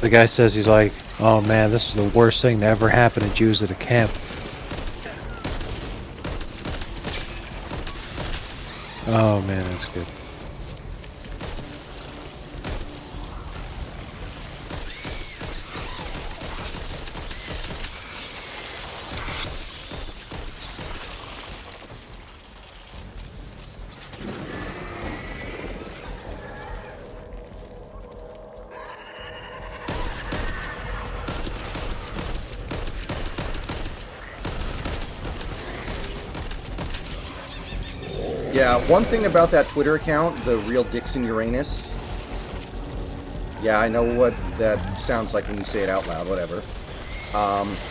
The guy says he's like, oh man, this is the worst thing to ever happen to Jews at a camp. Oh man, that's good. Yeah, one thing about that Twitter account, the real Dixon Uranus. Yeah, I know what that sounds like when you say it out loud, whatever.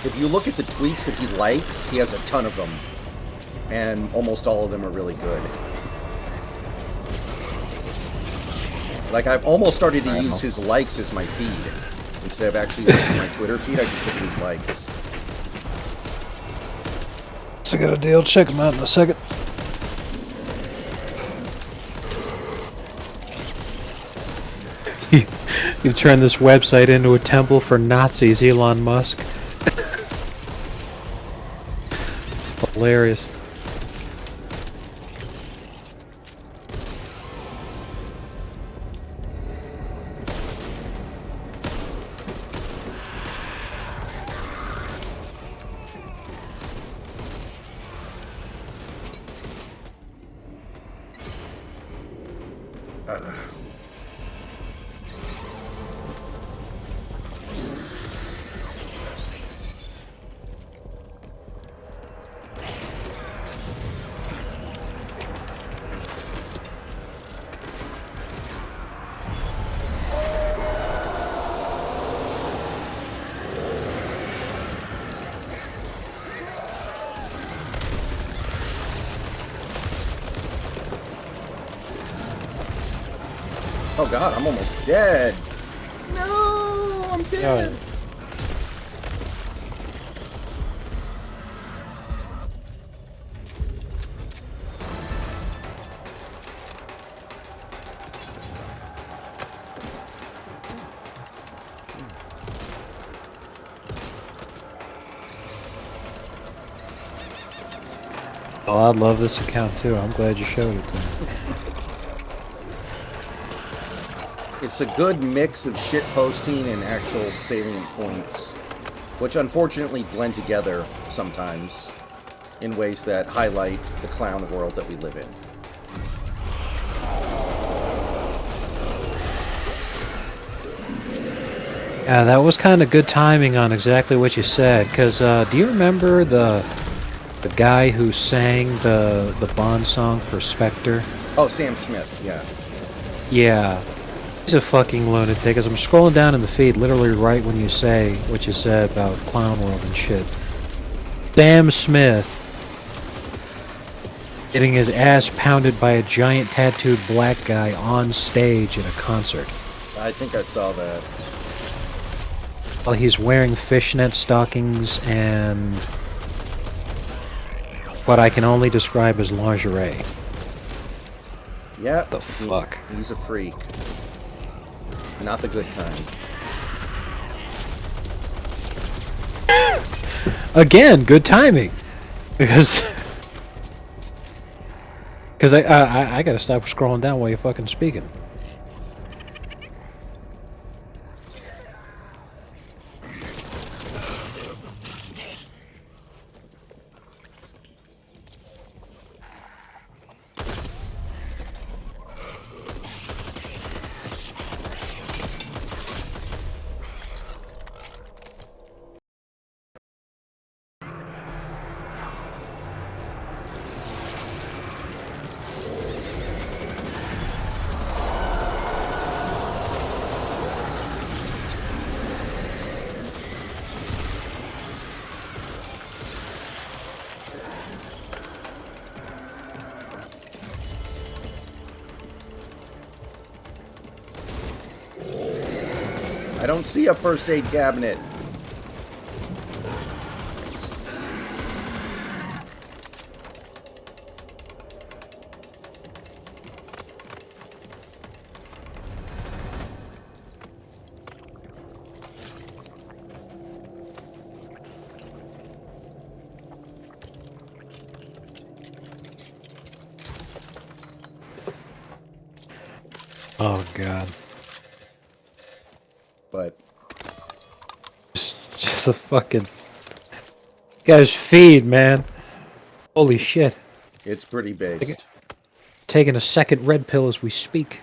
If you look at the tweets that he likes, he has a ton of them. And almost all of them are really good. Like, I've almost started to use his likes as my feed. Instead of actually looking at my Twitter feed, I just look at his likes. So I got a deal, check him out in a second. You turn this website into a temple for Nazis, Elon Musk. hilarious. Oh god, I'm almost dead. No, I'm dead. Oh, I love this account too. I'm glad you showed it to me. It's a good mix of shit posting and actual salient points, which unfortunately blend together sometimes in ways that highlight the clown world that we live in. Yeah, that was kind of good timing on exactly what you said. Cause do you remember the guy who sang the Bond song for Spectre? Oh, Sam Smith, yeah. Yeah, he's a fucking lunatic. As I'm scrolling down in the feed, literally right when you say what you said about Clown World and shit, Sam Smith getting his ass pounded by a giant tattooed black guy on stage at a concert. I think I saw that. While he's wearing fishnet stockings and what I can only describe as lingerie. Yeah. The fuck? He's a freak. Not the good kind. Again, good timing. Because I gotta stop scrolling down while you're fucking speaking. I don't see a first aid cabinet. Oh god. But Just a fucking guy's feed, man. Holy shit. it's pretty based. Taking a second red pill as we speak.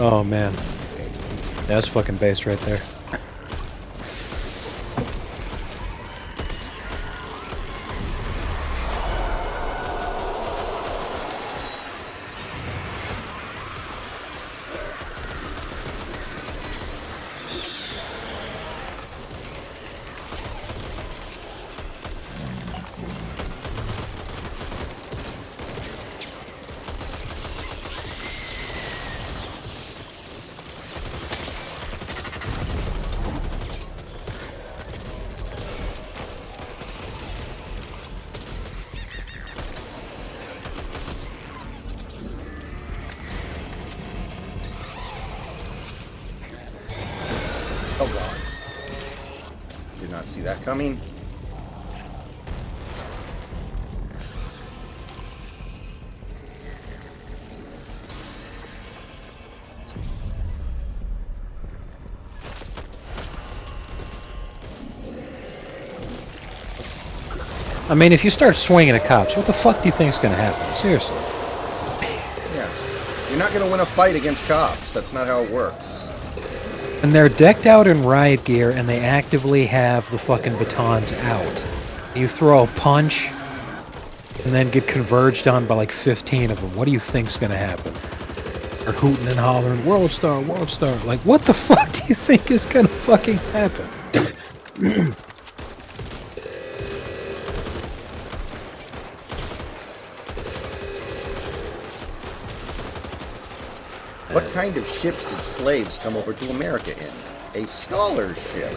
Oh man, that's fucking bass right there. Oh god. Did not see that coming. I mean, if you start swinging at cops, what the fuck do you think's gonna happen? Seriously. Yeah. You're not going to win a fight against cops. That's not how it works. And they're decked out in riot gear, and they actively have the fucking batons out. You throw a punch, and then get converged on by like 15 of them. What do you think's gonna happen? Or hooting and hollering, World Star, World Star. Like, what the fuck do you think is gonna fucking happen? What kind of ships did slaves come over to America in? A scholarship.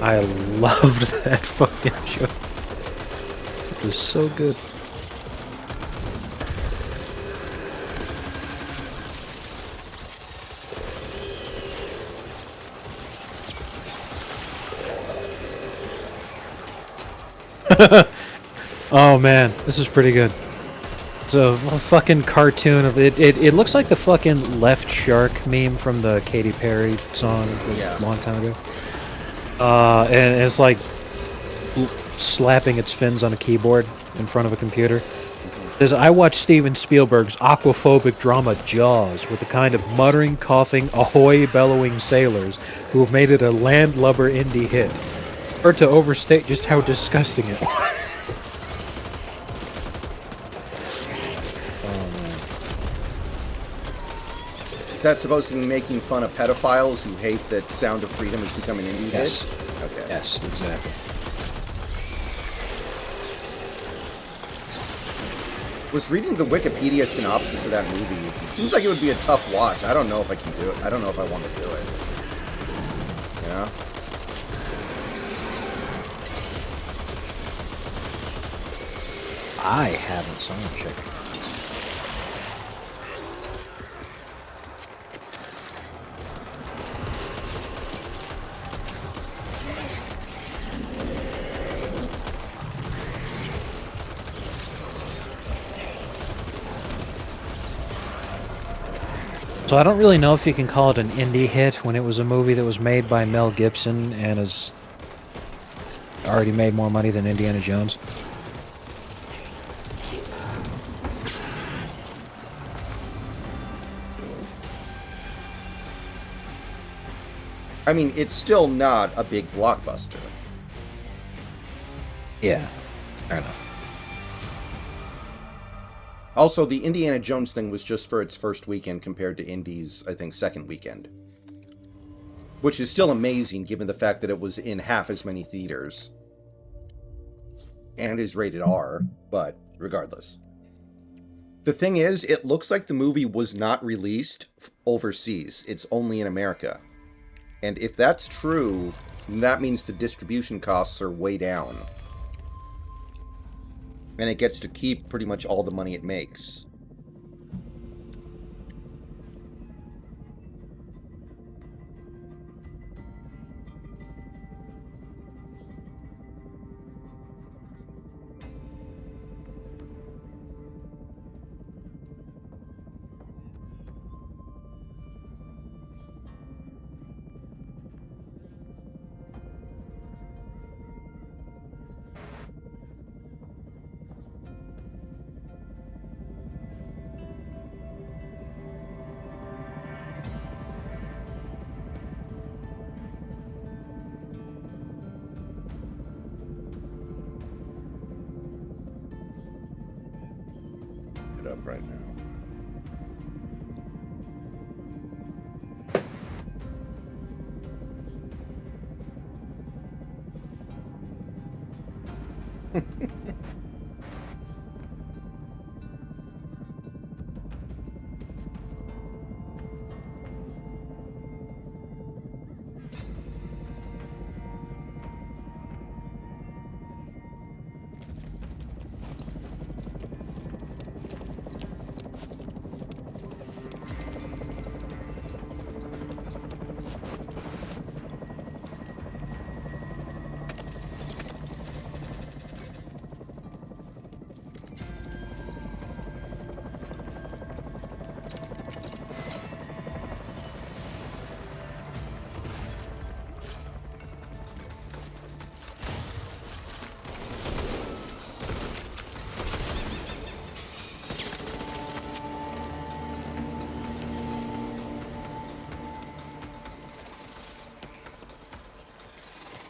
I loved that fucking show. It was so good. Oh man, this is pretty good. It's a fucking cartoon of it. It looks like the fucking Left Shark meme from the Katy Perry song a long time ago. And it's like slapping its fins on a keyboard in front of a computer. It says, I watched Steven Spielberg's aquaphobic drama Jaws with the kind of muttering, coughing, ahoy bellowing sailors who have made it a landlubber indie hit. Or to overstate just how disgusting it was. Is that supposed to be making fun of pedophiles who hate that Sound of Freedom has become an indie Yes. hit? Okay. Yes, exactly. Was reading the Wikipedia synopsis for that movie. It seems like it would be a tough watch. I don't know if I can do it. I don't know if I want to do it. You know? I haven't seen it, check. So I don't really know if you can call it an indie hit when it was a movie that was made by Mel Gibson and has already made more money than Indiana Jones. I mean, it's still not a big blockbuster. Yeah, fair enough. Also, the Indiana Jones thing was just for its first weekend compared to Indy's, I think, second weekend. Which is still amazing given the fact that it was in half as many theaters. And is rated R, but regardless. The thing is, it looks like the movie was not released overseas. It's only in America. And if that's true, that means the distribution costs are way down. And it gets to keep pretty much all the money it makes. up right now.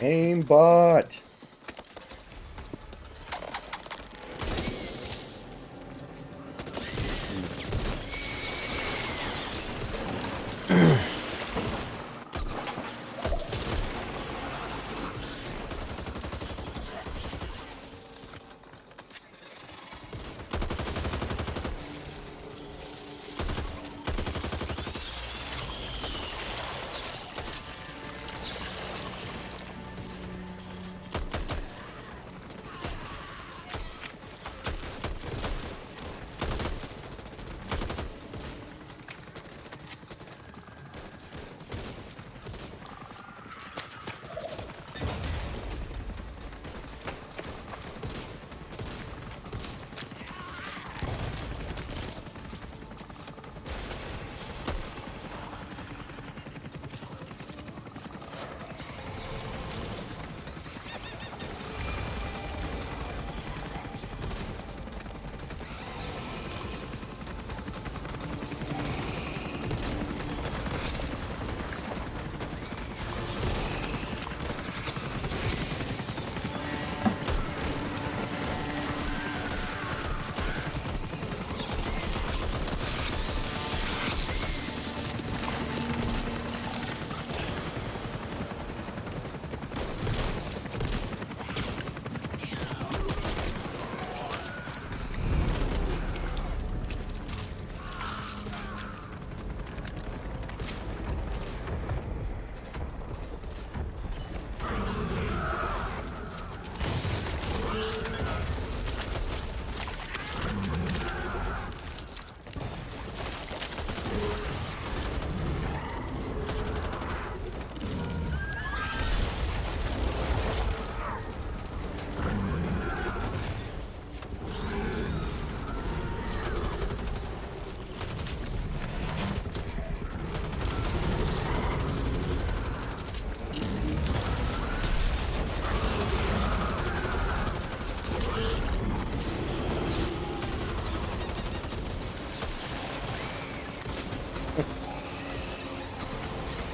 Aimbot!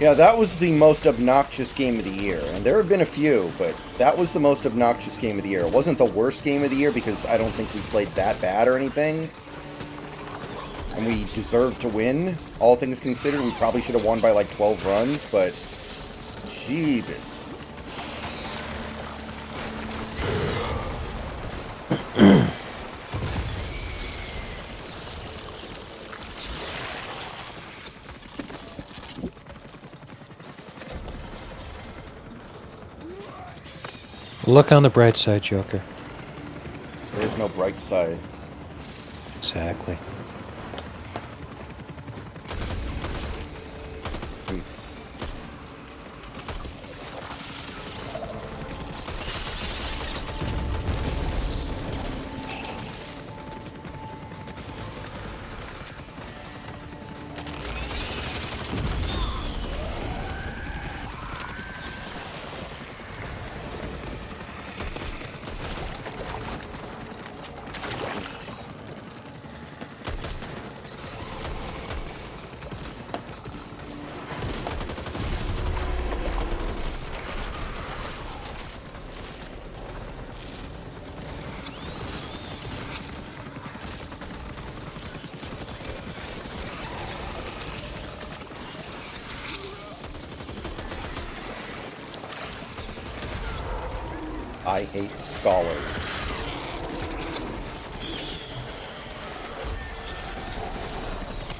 Yeah, that was the most obnoxious game of the year. And there have been a few, but that was the most obnoxious game of the year. It wasn't the worst game of the year because I don't think we played that bad or anything. And we deserved to win. All things considered, we probably should have won by like 12 runs, but... Jeebus. Look on the bright side, Joker. There's no bright side. Exactly. I hate scholars.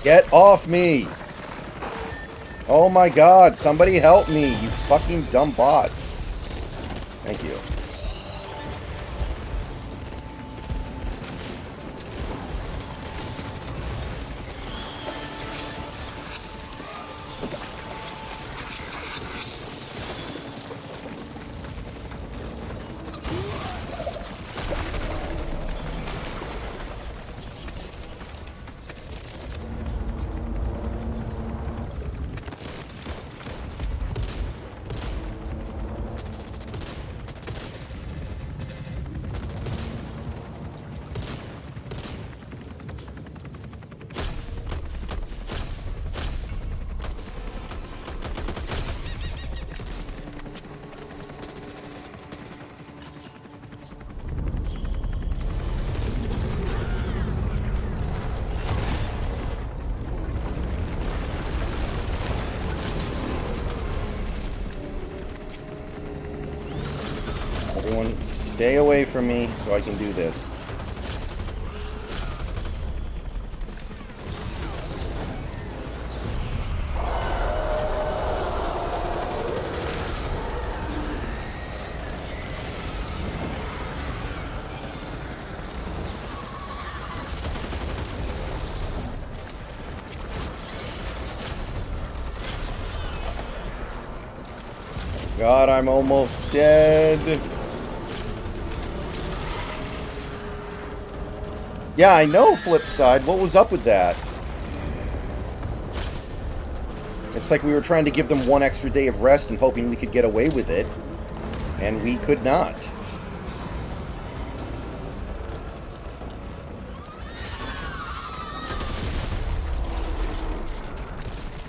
Get off me! Oh my god, somebody help me, you fucking dumb bots. Thank you. Everyone, stay away from me so I can do this. God, I'm almost dead. Yeah, I know, Flipside. What was up with that? It's like we were trying to give them one extra day of rest and hoping we could get away with it. And we could not.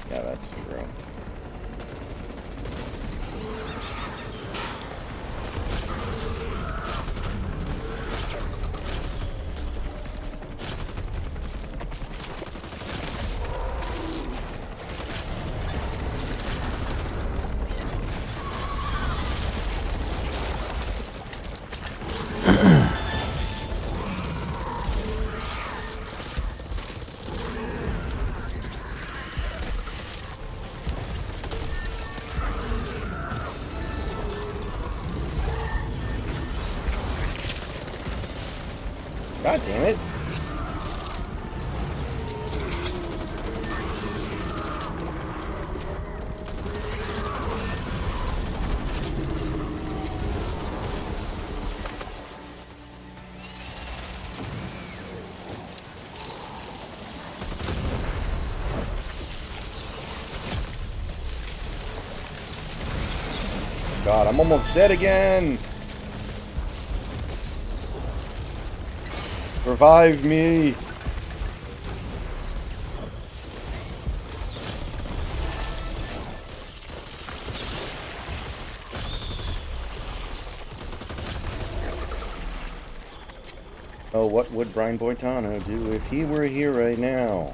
Yeah, that's true. God damn it. God, I'm almost dead again. Revive me. Oh, what would Brian Boitano do if he were here right now?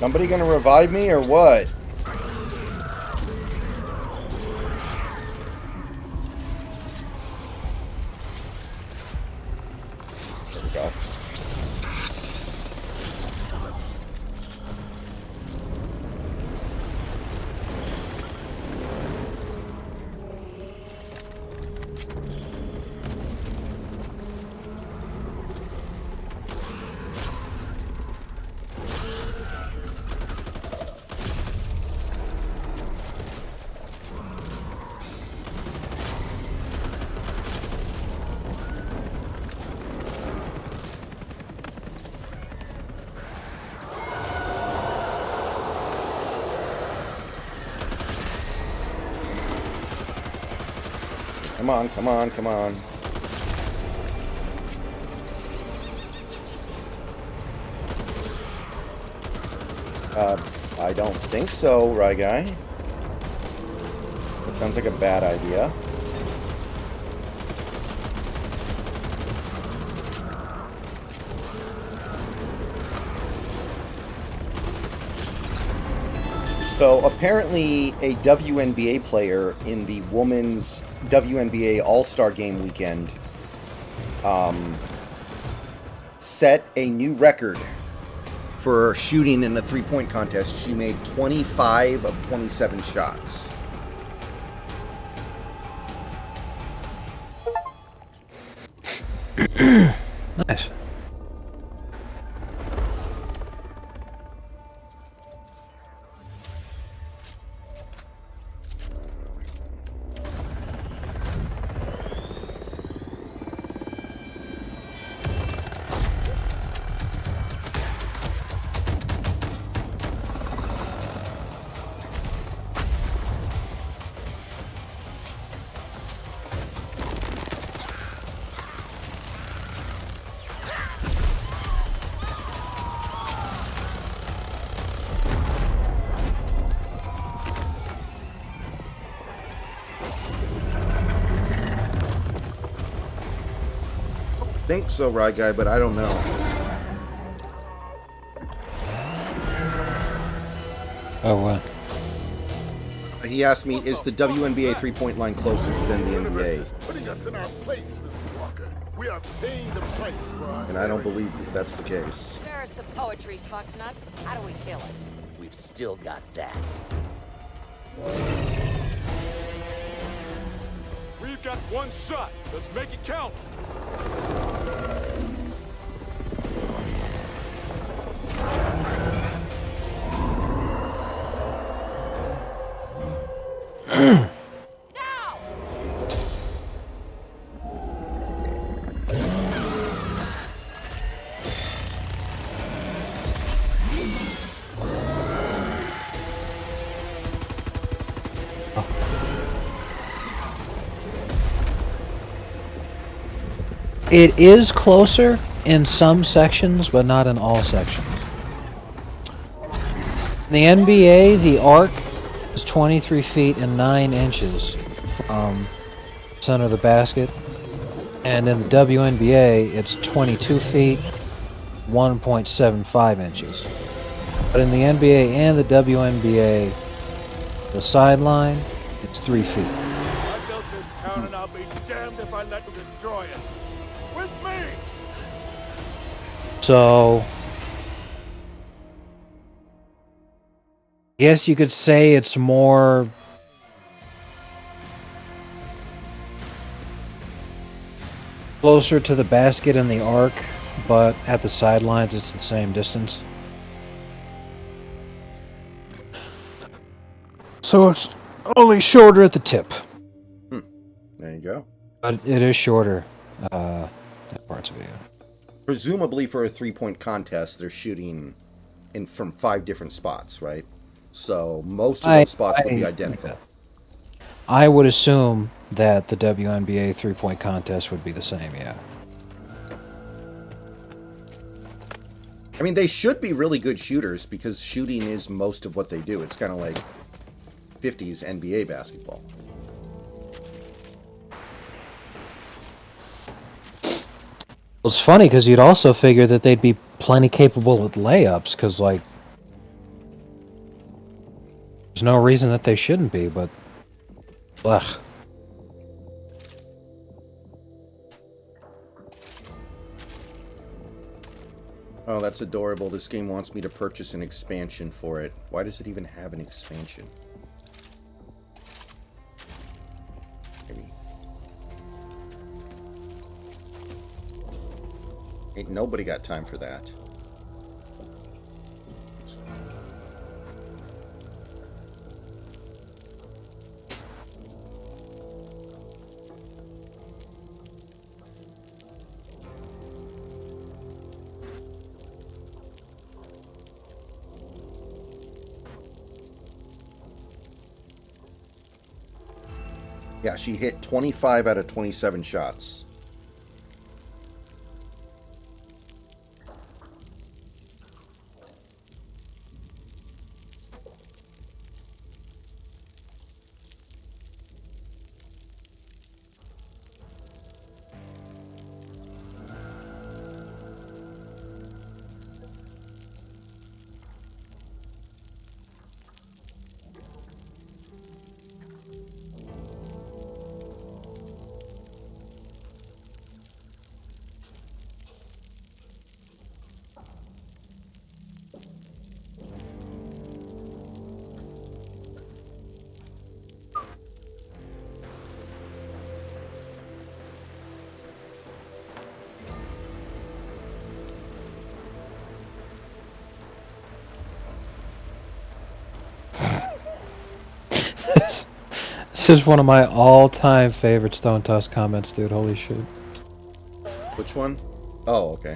Somebody gonna revive me or what? There we go. Come on, come on, come on. I don't think so, Rye Guy. That sounds like a bad idea. So apparently a WNBA player in the women's WNBA All-Star Game weekend set a new record for shooting in a three-point contest. She made 25 of 27 shots. Nice. I think so, Rye Guy, but I don't know. Oh, what? He asked me, is the WNBA three-point line closer than the Universe NBA? is putting us in our place, Mr. Walker. We are paying the price for our And I don't errors. believe that that's the case. Where's the poetry, fucknuts? How do we kill it? We've still got that. We've got one shot. Let's make it count. Now! It is closer in some sections, but not in all sections. In the NBA, the arc is 23 feet and 9 inches from center of the basket. And in the WNBA, it's 22 feet, 1.75 inches. But in the NBA and the WNBA, the sideline, it's 3 feet. I built this town and I'll be damned if I let you destroy it. With me! So, I guess you could say it's more closer to the basket and the arc, but at the sidelines it's the same distance. So it's only shorter at the tip, There you go. but it is shorter at parts of it. Presumably for a three-point contest, they're shooting from 5 different spots, right? So most of those spots would be identical. I would assume that the WNBA three-point contest would be the same, yeah. I mean, they should be really good shooters because shooting is most of what they do. It's kind of like 50s NBA basketball. It's funny because you'd also figure that they'd be plenty capable with layups because, like, there's no reason that they shouldn't be, but ugh. Oh, that's adorable. This game wants me to purchase an expansion for it. Why does it even have an expansion? Maybe. Ain't nobody got time for that. Yeah, she hit 25 out of 27 shots. This is one of my all-time favorite Stone Toss comments, dude. Holy shit. Which one? Oh, okay.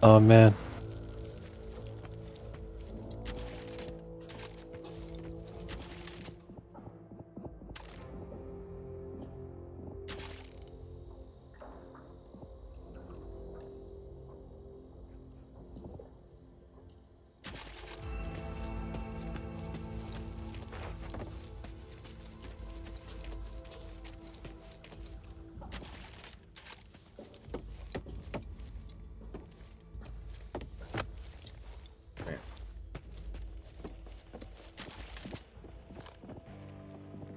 Oh man.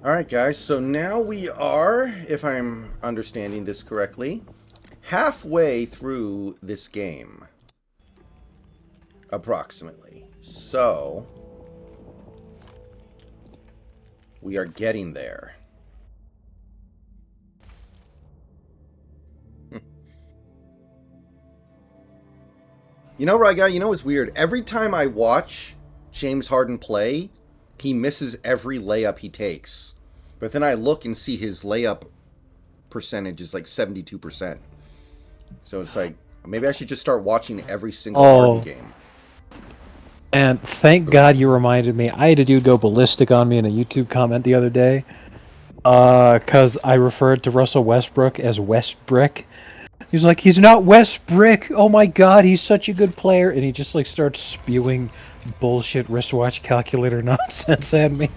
Alright guys, so now we are, if I'm understanding this correctly, halfway through this game. Approximately. So, we are getting there. You know, Ryguy, you know what's weird? Every time I watch James Harden play, he misses every layup he takes. But then I look and see his layup percentage is like 72%. So it's like, maybe I should just start watching every single Harden game. And thank God you reminded me. I had a dude go ballistic on me in a YouTube comment the other day. Because I referred to Russell Westbrook as Westbrick. He's like, he's not Westbrick. Oh my God, he's such a good player. And he just like starts spewing bullshit wristwatch calculator nonsense at me.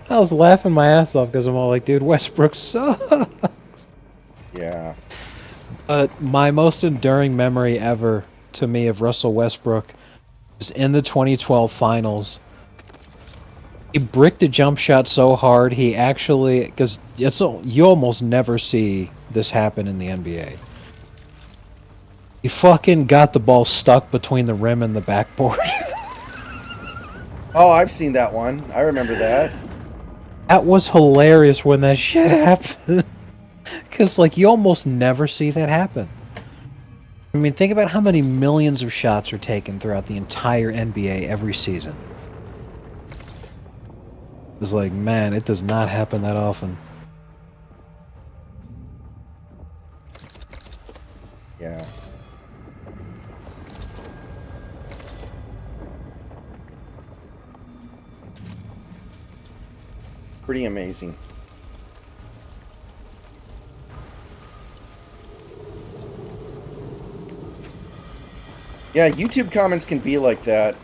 I was laughing my ass off because I'm all like, dude, Westbrook sucks. Yeah. My most enduring memory ever to me of Russell Westbrook is in the 2012 finals. He bricked a jump shot so hard he actually, because you almost never see this happen in the NBA. He fucking got the ball stuck between the rim and the backboard. Oh, I've seen that one. I remember that. That was hilarious when that shit happened. Because, like, you almost never see that happen. I mean, think about how many millions of shots are taken throughout the entire NBA every season. It's like, man, it does not happen that often. Yeah. Pretty amazing. Yeah, YouTube comments can be like that.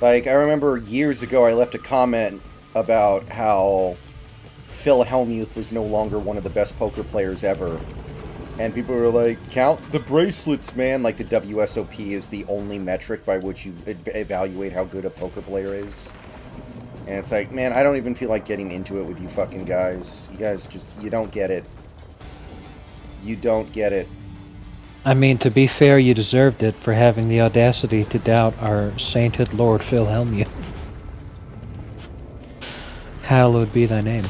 Like, I remember years ago I left a comment about how Phil Hellmuth was no longer one of the best poker players ever. And people were like, count the bracelets, man. Like, the WSOP is the only metric by which you evaluate how good a poker player is. And it's like, man, I don't even feel like getting into it with you fucking guys. You guys just, you don't get it. You don't get it. I mean, to be fair, you deserved it for having the audacity to doubt our sainted Lord Phil Hellmuth. Hallowed be thy name.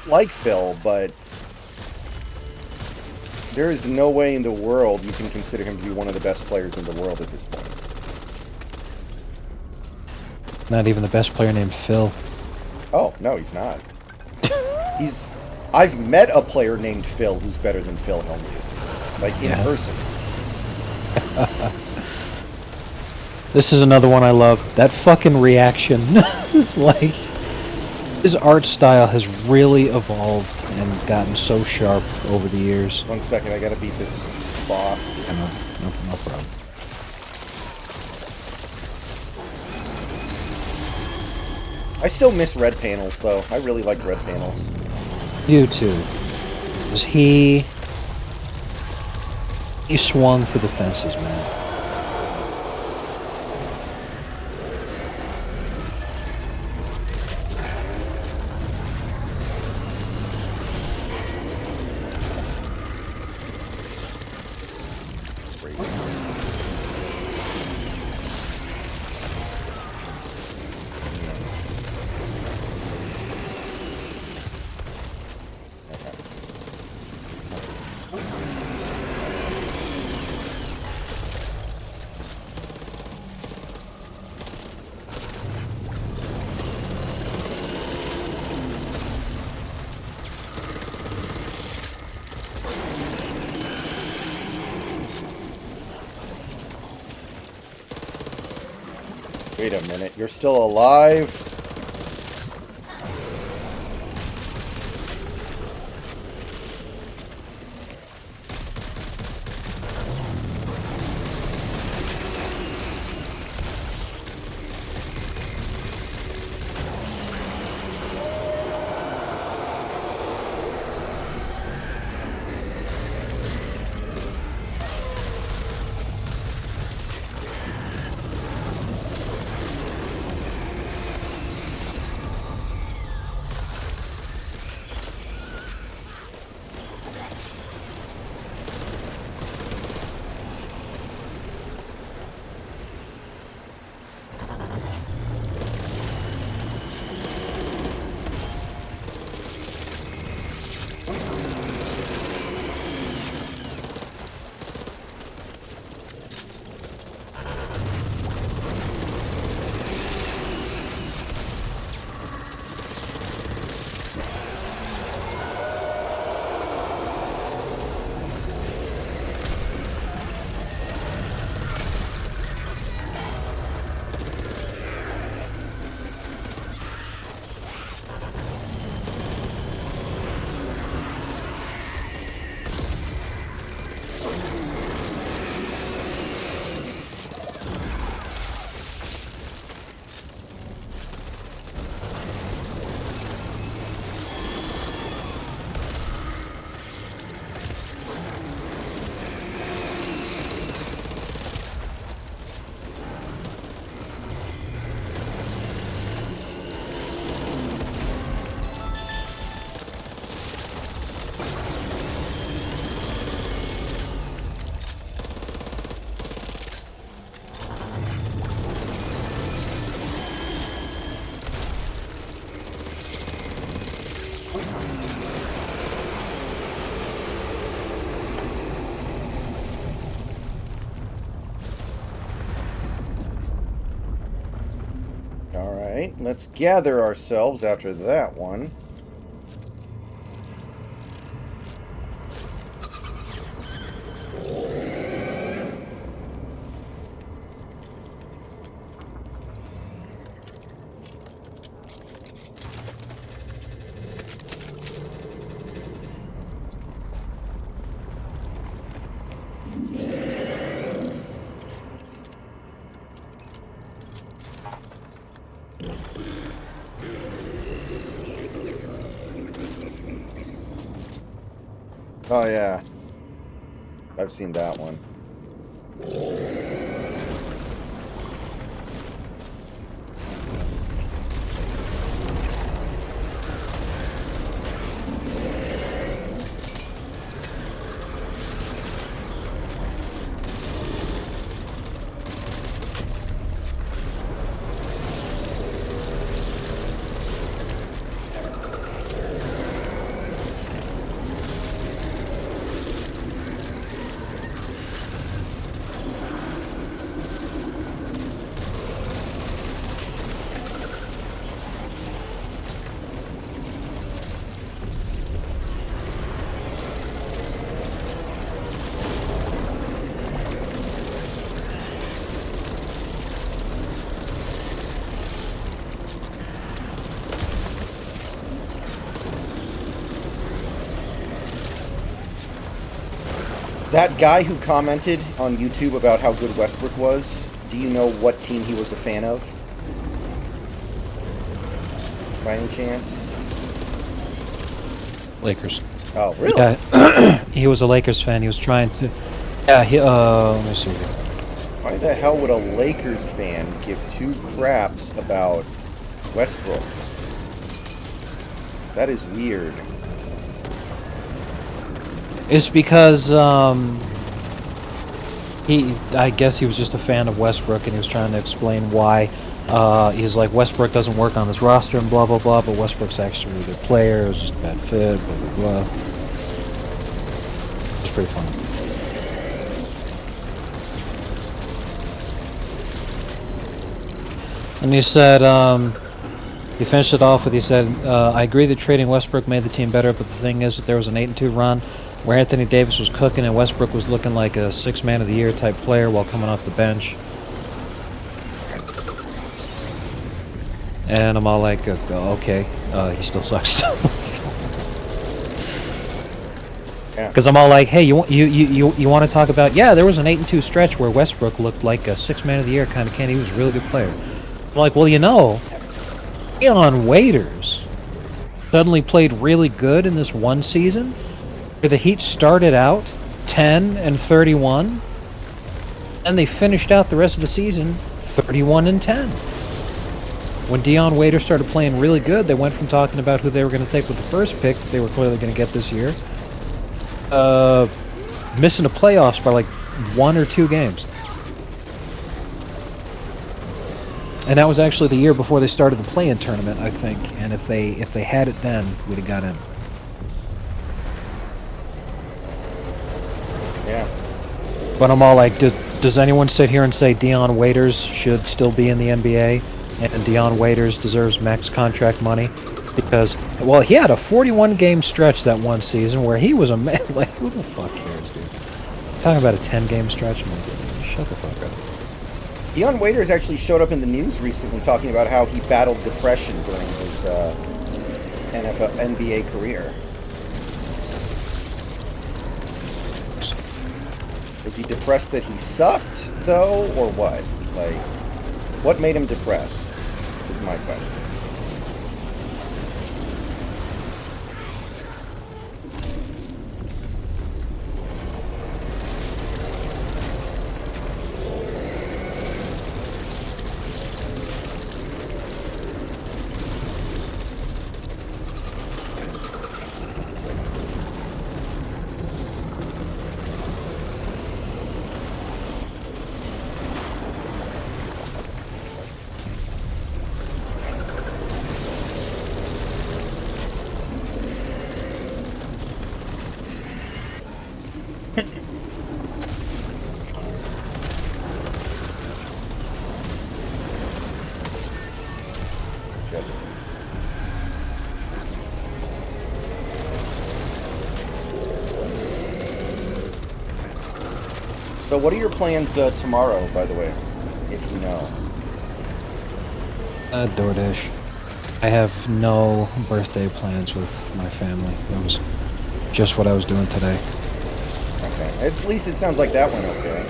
Like Phil, but there is no way in the world you can consider him to be one of the best players in the world at this point. Not even the best player named Phil. Oh, no, he's not. I've met a player named Phil who's better than Phil Hellmuth. Like, in person. This is another one I love. That fucking reaction. Like, his art style has really evolved and gotten so sharp over the years. 1 second, I gotta beat this boss. No problem. I still miss red panels, though. I really liked red panels. You too. 'Cause he swung for the fences, man. Wait a minute, you're still alive? Alright, let's gather ourselves after that one. Oh yeah, I've seen that one. That guy who commented on YouTube about how good Westbrook was, do you know what team he was a fan of? By any chance? Lakers. Oh, really? Yeah, he was a Lakers fan. He was trying to. Yeah, let me see. Why the hell would a Lakers fan give two craps about Westbrook? That is weird. It's because I guess he was just a fan of Westbrook, and he was trying to explain why. He's like, Westbrook doesn't work on this roster and blah blah blah, but Westbrook's actually a really good player. It was just a bad fit, blah blah blah. It's pretty fun. And he said, he finished it off with, he said, I agree that trading Westbrook made the team better, but the thing is that there was an 8-2 run where Anthony Davis was cooking and Westbrook was looking like a 6th man of the year type player while coming off the bench. And I'm all like, okay, he still sucks. Yeah. Because I'm all like, hey, you want to talk about? Yeah, there was an 8-2 stretch where Westbrook looked like a 6th man of the year kind of candidate. He was a really good player. I'm like, well, you know, Dion Waiters suddenly played really good in this one season, where the Heat started out 10-31, and they finished out the rest of the season 31-10. When Dion Waiters started playing really good, they went from talking about who they were going to take with the first pick that they were clearly going to get this year, missing the playoffs by like 1 or 2 games. And that was actually the year before they started the play-in tournament, I think. And if they had it then, we'd have got in. Yeah. But I'm all like, does anyone sit here and say Dion Waiters should still be in the NBA and Dion Waiters deserves max contract money? Because, well, he had a 41-game stretch that one season where he was a man. Like, who the fuck cares, dude? Talking about a 10-game stretch? Man, shut the fuck up. Dion Waiters actually showed up in the news recently talking about how he battled depression during his NBA career. Was he depressed that he sucked, though, or what? Like, what made him depressed, is my question. So what are your plans tomorrow, by the way, if you know? DoorDash. I have no birthday plans with my family. That was just what I was doing today. Okay. At least it sounds like that went okay.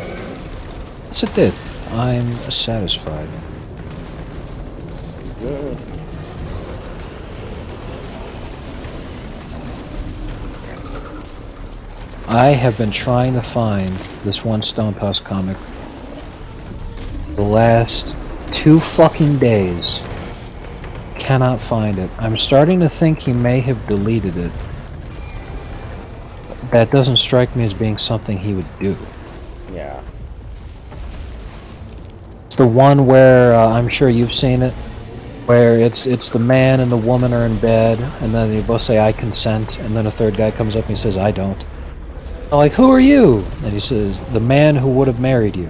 Yes, it did. I'm satisfied. It's good. I have been trying to find this one Stonehouse comic the last 2 fucking days. Cannot find it. I'm starting to think he may have deleted it. That doesn't strike me as being something he would do. Yeah. It's the one where I'm sure you've seen it, where it's the man and the woman are in bed, and then they both say I consent, and then a third guy comes up and he says I don't. I'm like, who are you? And he says, the man who would have married you.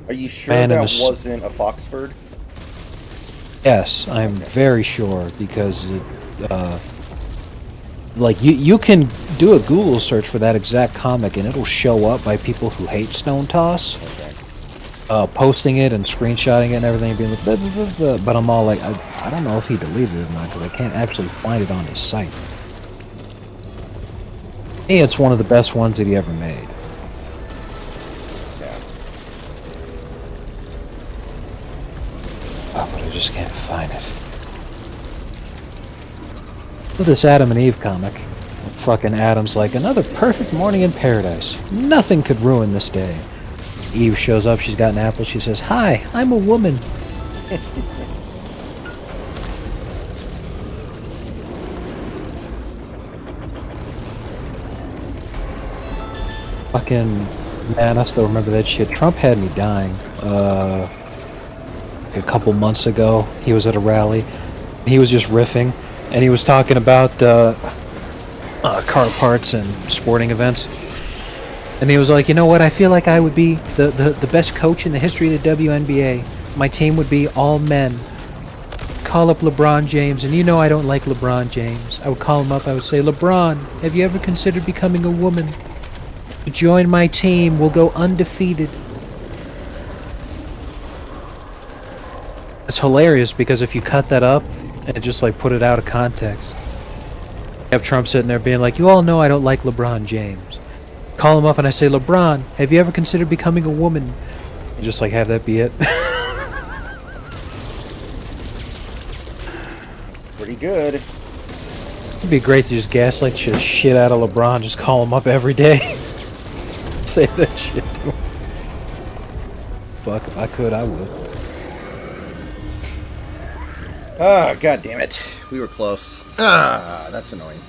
Are you sure Man in that a wasn't a Foxford? Yes, I'm very sure, because it, like you can do a Google search for that exact comic and it'll show up by people who hate Stone Toss, posting it and screenshotting it and everything, and being like, blah, blah, blah, blah. But I'm all like, I don't know if he deleted it or not, because I can't actually find it on his site. To me, it's one of the best ones that he ever made. find it. With this Adam and Eve comic, fucking Adam's like, another perfect morning in paradise. Nothing could ruin this day. Eve shows up, she's got an apple, she says, "Hi, I'm a woman." Fucking, man, I still remember that shit. Trump had me dying. A couple months ago, he was at a rally. He was just riffing, and he was talking about car parts and sporting events. And he was like, you know what, I feel like I would be the best coach in the history of the WNBA. My team would be all men. Call up LeBron James, and you know I don't like LeBron James. I would call him up, I would say, LeBron, have you ever considered becoming a woman? To join my team, we'll go undefeated. It's hilarious because if you cut that up and just like put it out of context, you have Trump sitting there being like, you all know I don't like LeBron James. Call him up and I say, LeBron, have you ever considered becoming a woman? And just like have that be it. It's pretty good. It'd be great to just gaslight the shit out of LeBron, just call him up every day. Say that shit to him. Fuck, if I could, I would. Ah, god damn it. We were close. Ah, that's annoying.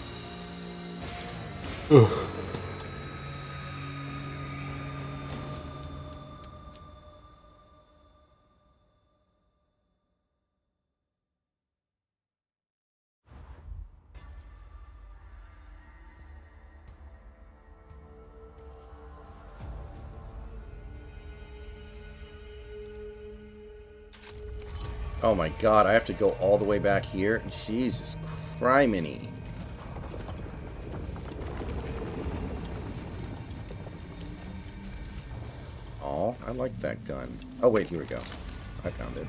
Oh my god, I have to go all the way back here? Jesus criminy. Oh, I like that gun. Oh wait, here we go. I found it.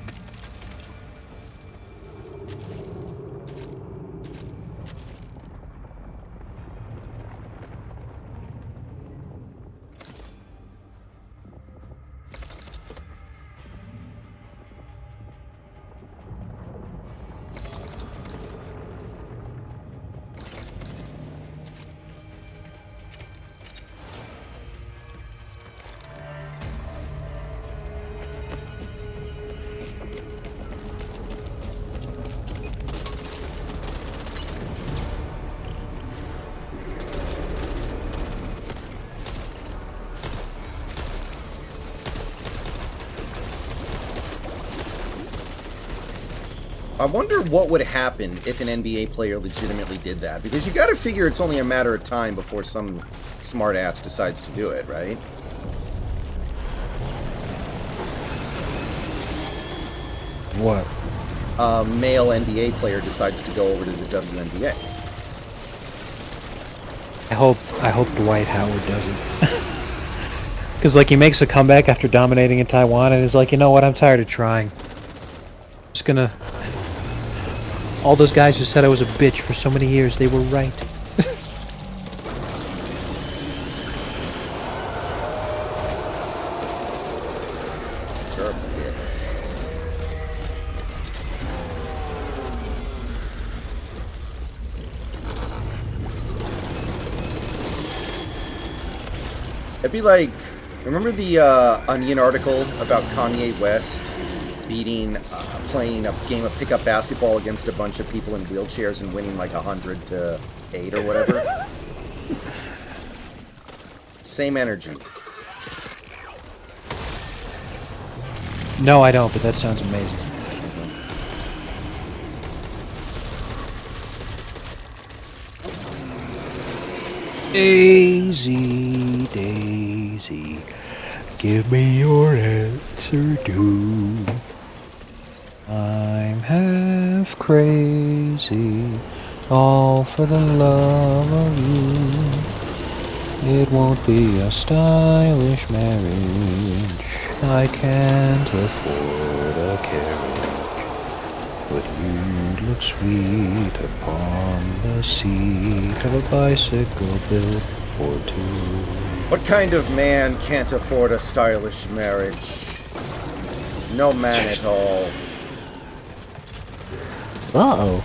I wonder what would happen if an NBA player legitimately did that. Because you gotta figure it's only a matter of time before some smartass decides to do it, right? What? A male NBA player decides to go over to the WNBA. I hope Dwight Howard does it. Because, like, he makes a comeback after dominating in Taiwan, and is like, you know what, I'm tired of trying. I'm just gonna... All those guys who said I was a bitch for so many years, they were right. It'd be like, remember the Onion article about Kanye West playing a game of pickup basketball against a bunch of people in wheelchairs and winning like 100-8 or whatever? Same energy. No, I don't, but that sounds amazing. Daisy, Daisy, give me your answer, do. I'm half crazy, all for the love of you. It won't be a stylish marriage, I can't afford a carriage, but you'd look sweet upon the seat of a bicycle built for two. What kind of man can't afford a stylish marriage? No man at all. Uh-oh.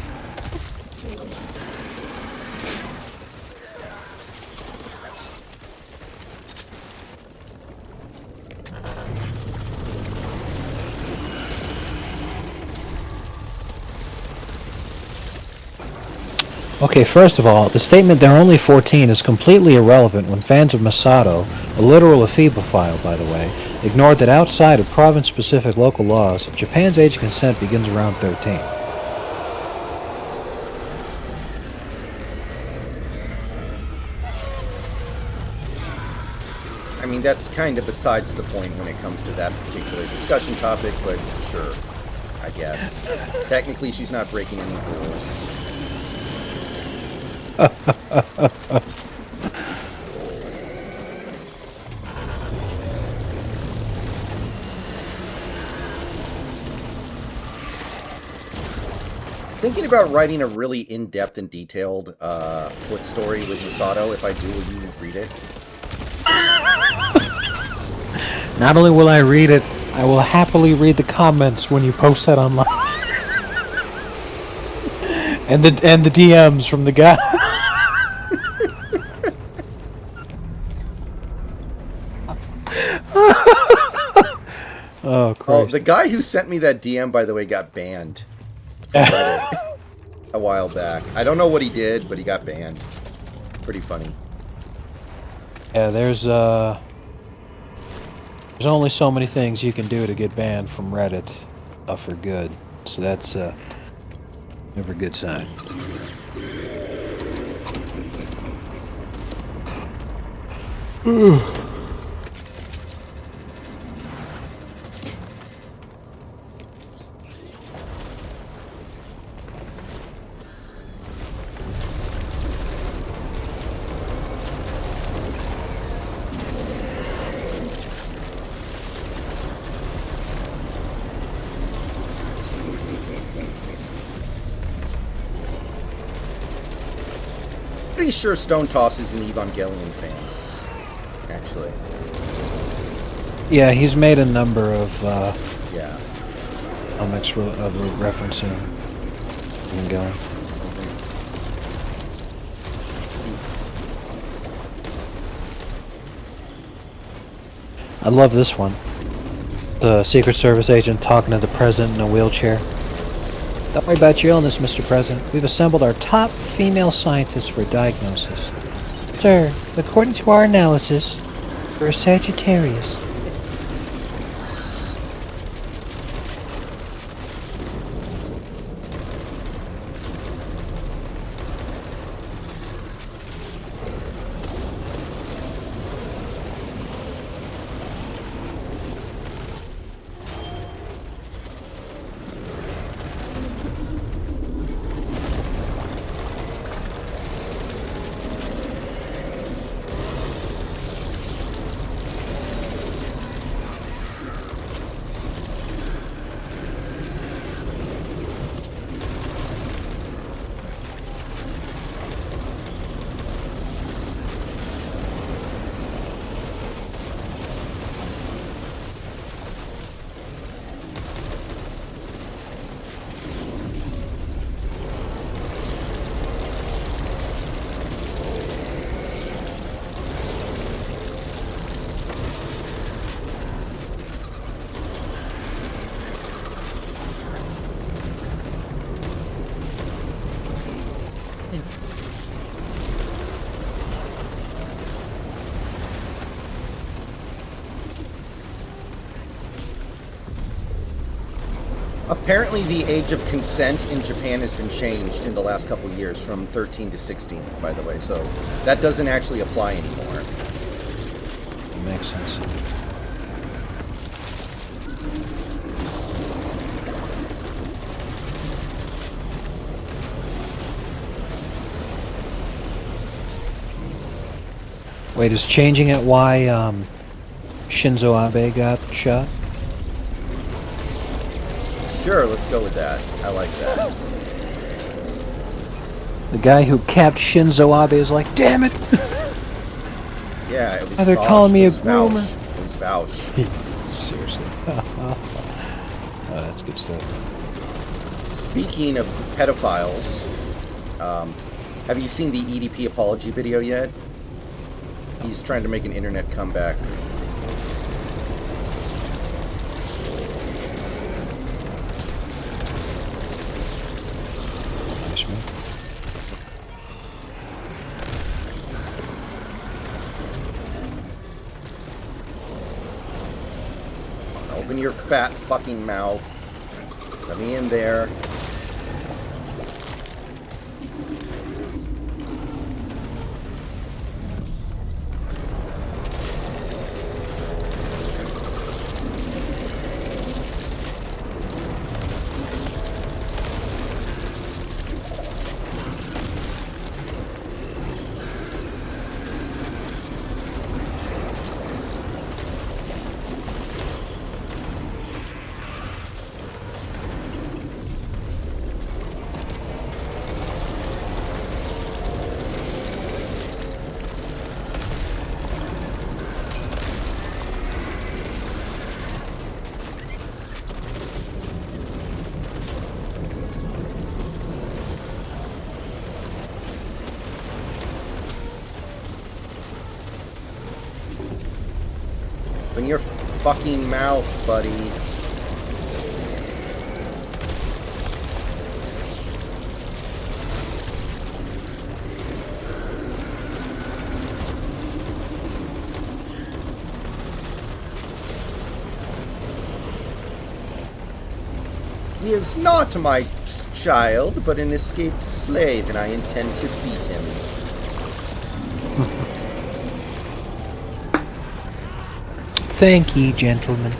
Okay, first of all, the statement they're only 14 is completely irrelevant when fans of Masato, a literal ephebophile by the way, ignored that outside of province-specific local laws, Japan's age of consent begins around 13. I mean, that's kind of besides the point when it comes to that particular discussion topic, but sure, I guess. Technically, she's not breaking any rules. Thinking about writing a really in-depth and detailed foot story with Masato. If I do, will you read it? Not only will I read it, I will happily read the comments when you post that online. and the DMs from the guy. Oh, Christ. Oh, the guy who sent me that DM, by the way, got banned from Reddit a while back. I don't know what he did, but he got banned. Pretty funny. Yeah, there's only so many things you can do to get banned from Reddit for good. So that's never a good sign. Pretty sure Stone Toss is an Evangelion fan, actually. Yeah, he's made a number of Yeah. comics referencing Evangelion. I love this one. The Secret Service agent talking to the president in a wheelchair. Don't worry about your illness, Mr. President. We've assembled our top female scientists for a diagnosis. Sir, according to our analysis, you're a Sagittarius. Apparently the age of consent in Japan has been changed in the last couple of years from 13 to 16, by the way, so that doesn't actually apply anymore. Makes sense. Wait, is changing it why Shinzo Abe got shot? Sure, let's go with that. I like that. The guy who capped Shinzo Abe is like, damn it! Yeah, it was Oh, they're Vouch, calling me it a was Vouch, groomer. It was Vouch. Seriously. Oh, that's good stuff. Speaking of pedophiles. Have you seen the EDP apology video yet? He's trying to make an internet comeback. Open your fat fucking mouth. Let me in there. Open your fucking mouth, buddy. He is not my child, but an escaped slave, and I intend to beat him. Thank ye, gentlemen.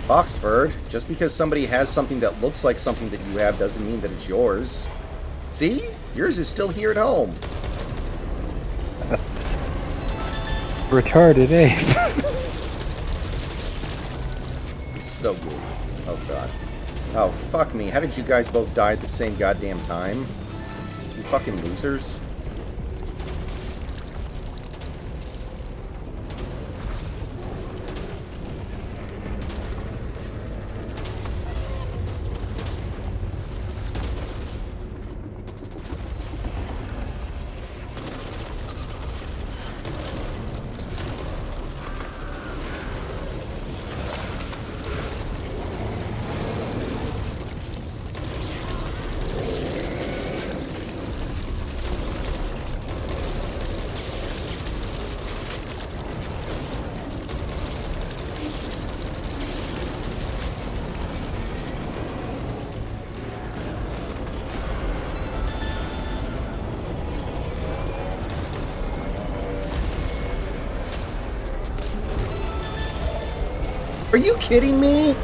Oxford, just because somebody has something that looks like something that you have doesn't mean that it's yours. See? Yours is still here at home. Retarded ape. So good. Oh god. Oh fuck me. How did you guys both die at the same goddamn time? You fucking losers. Are you kidding me?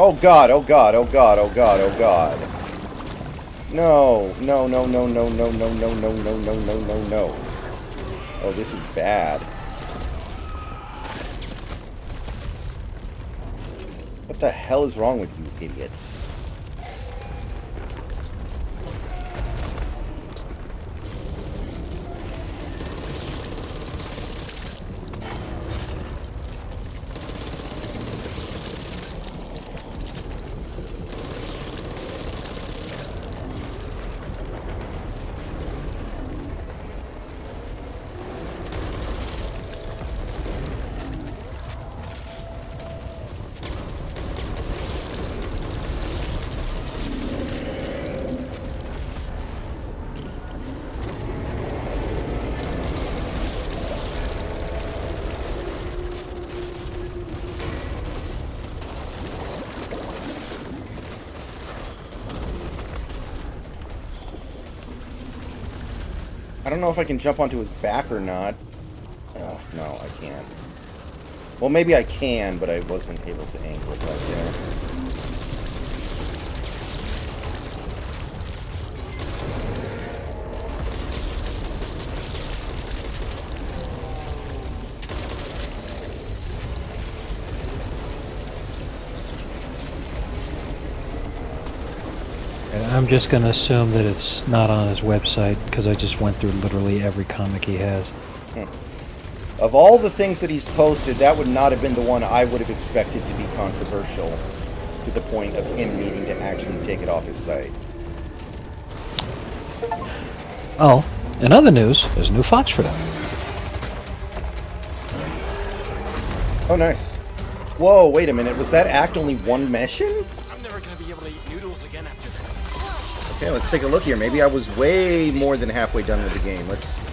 Oh god, oh god, oh god, oh god, oh god. No, no, no, no, no, no, no, no, no, no, no, no, no, no. Oh, this is bad. What the hell is wrong with you idiots? I don't know if I can jump onto his back or not. No, I can't. Well, maybe I can, but I wasn't able to angle it right there. And I'm just gonna assume that it's not on his website because I just went through literally every comic he has. Of all the things that he's posted, that would not have been the one I would have expected to be controversial to the point of him needing to actually take it off his site. Oh, in other news, there's a new Fox for them. Oh, nice. Whoa, wait a minute. Was that act only one mission? I'm never gonna be able to eat noodles again after this. Okay, let's take a look here. Maybe I was way more than halfway done with the game. Let's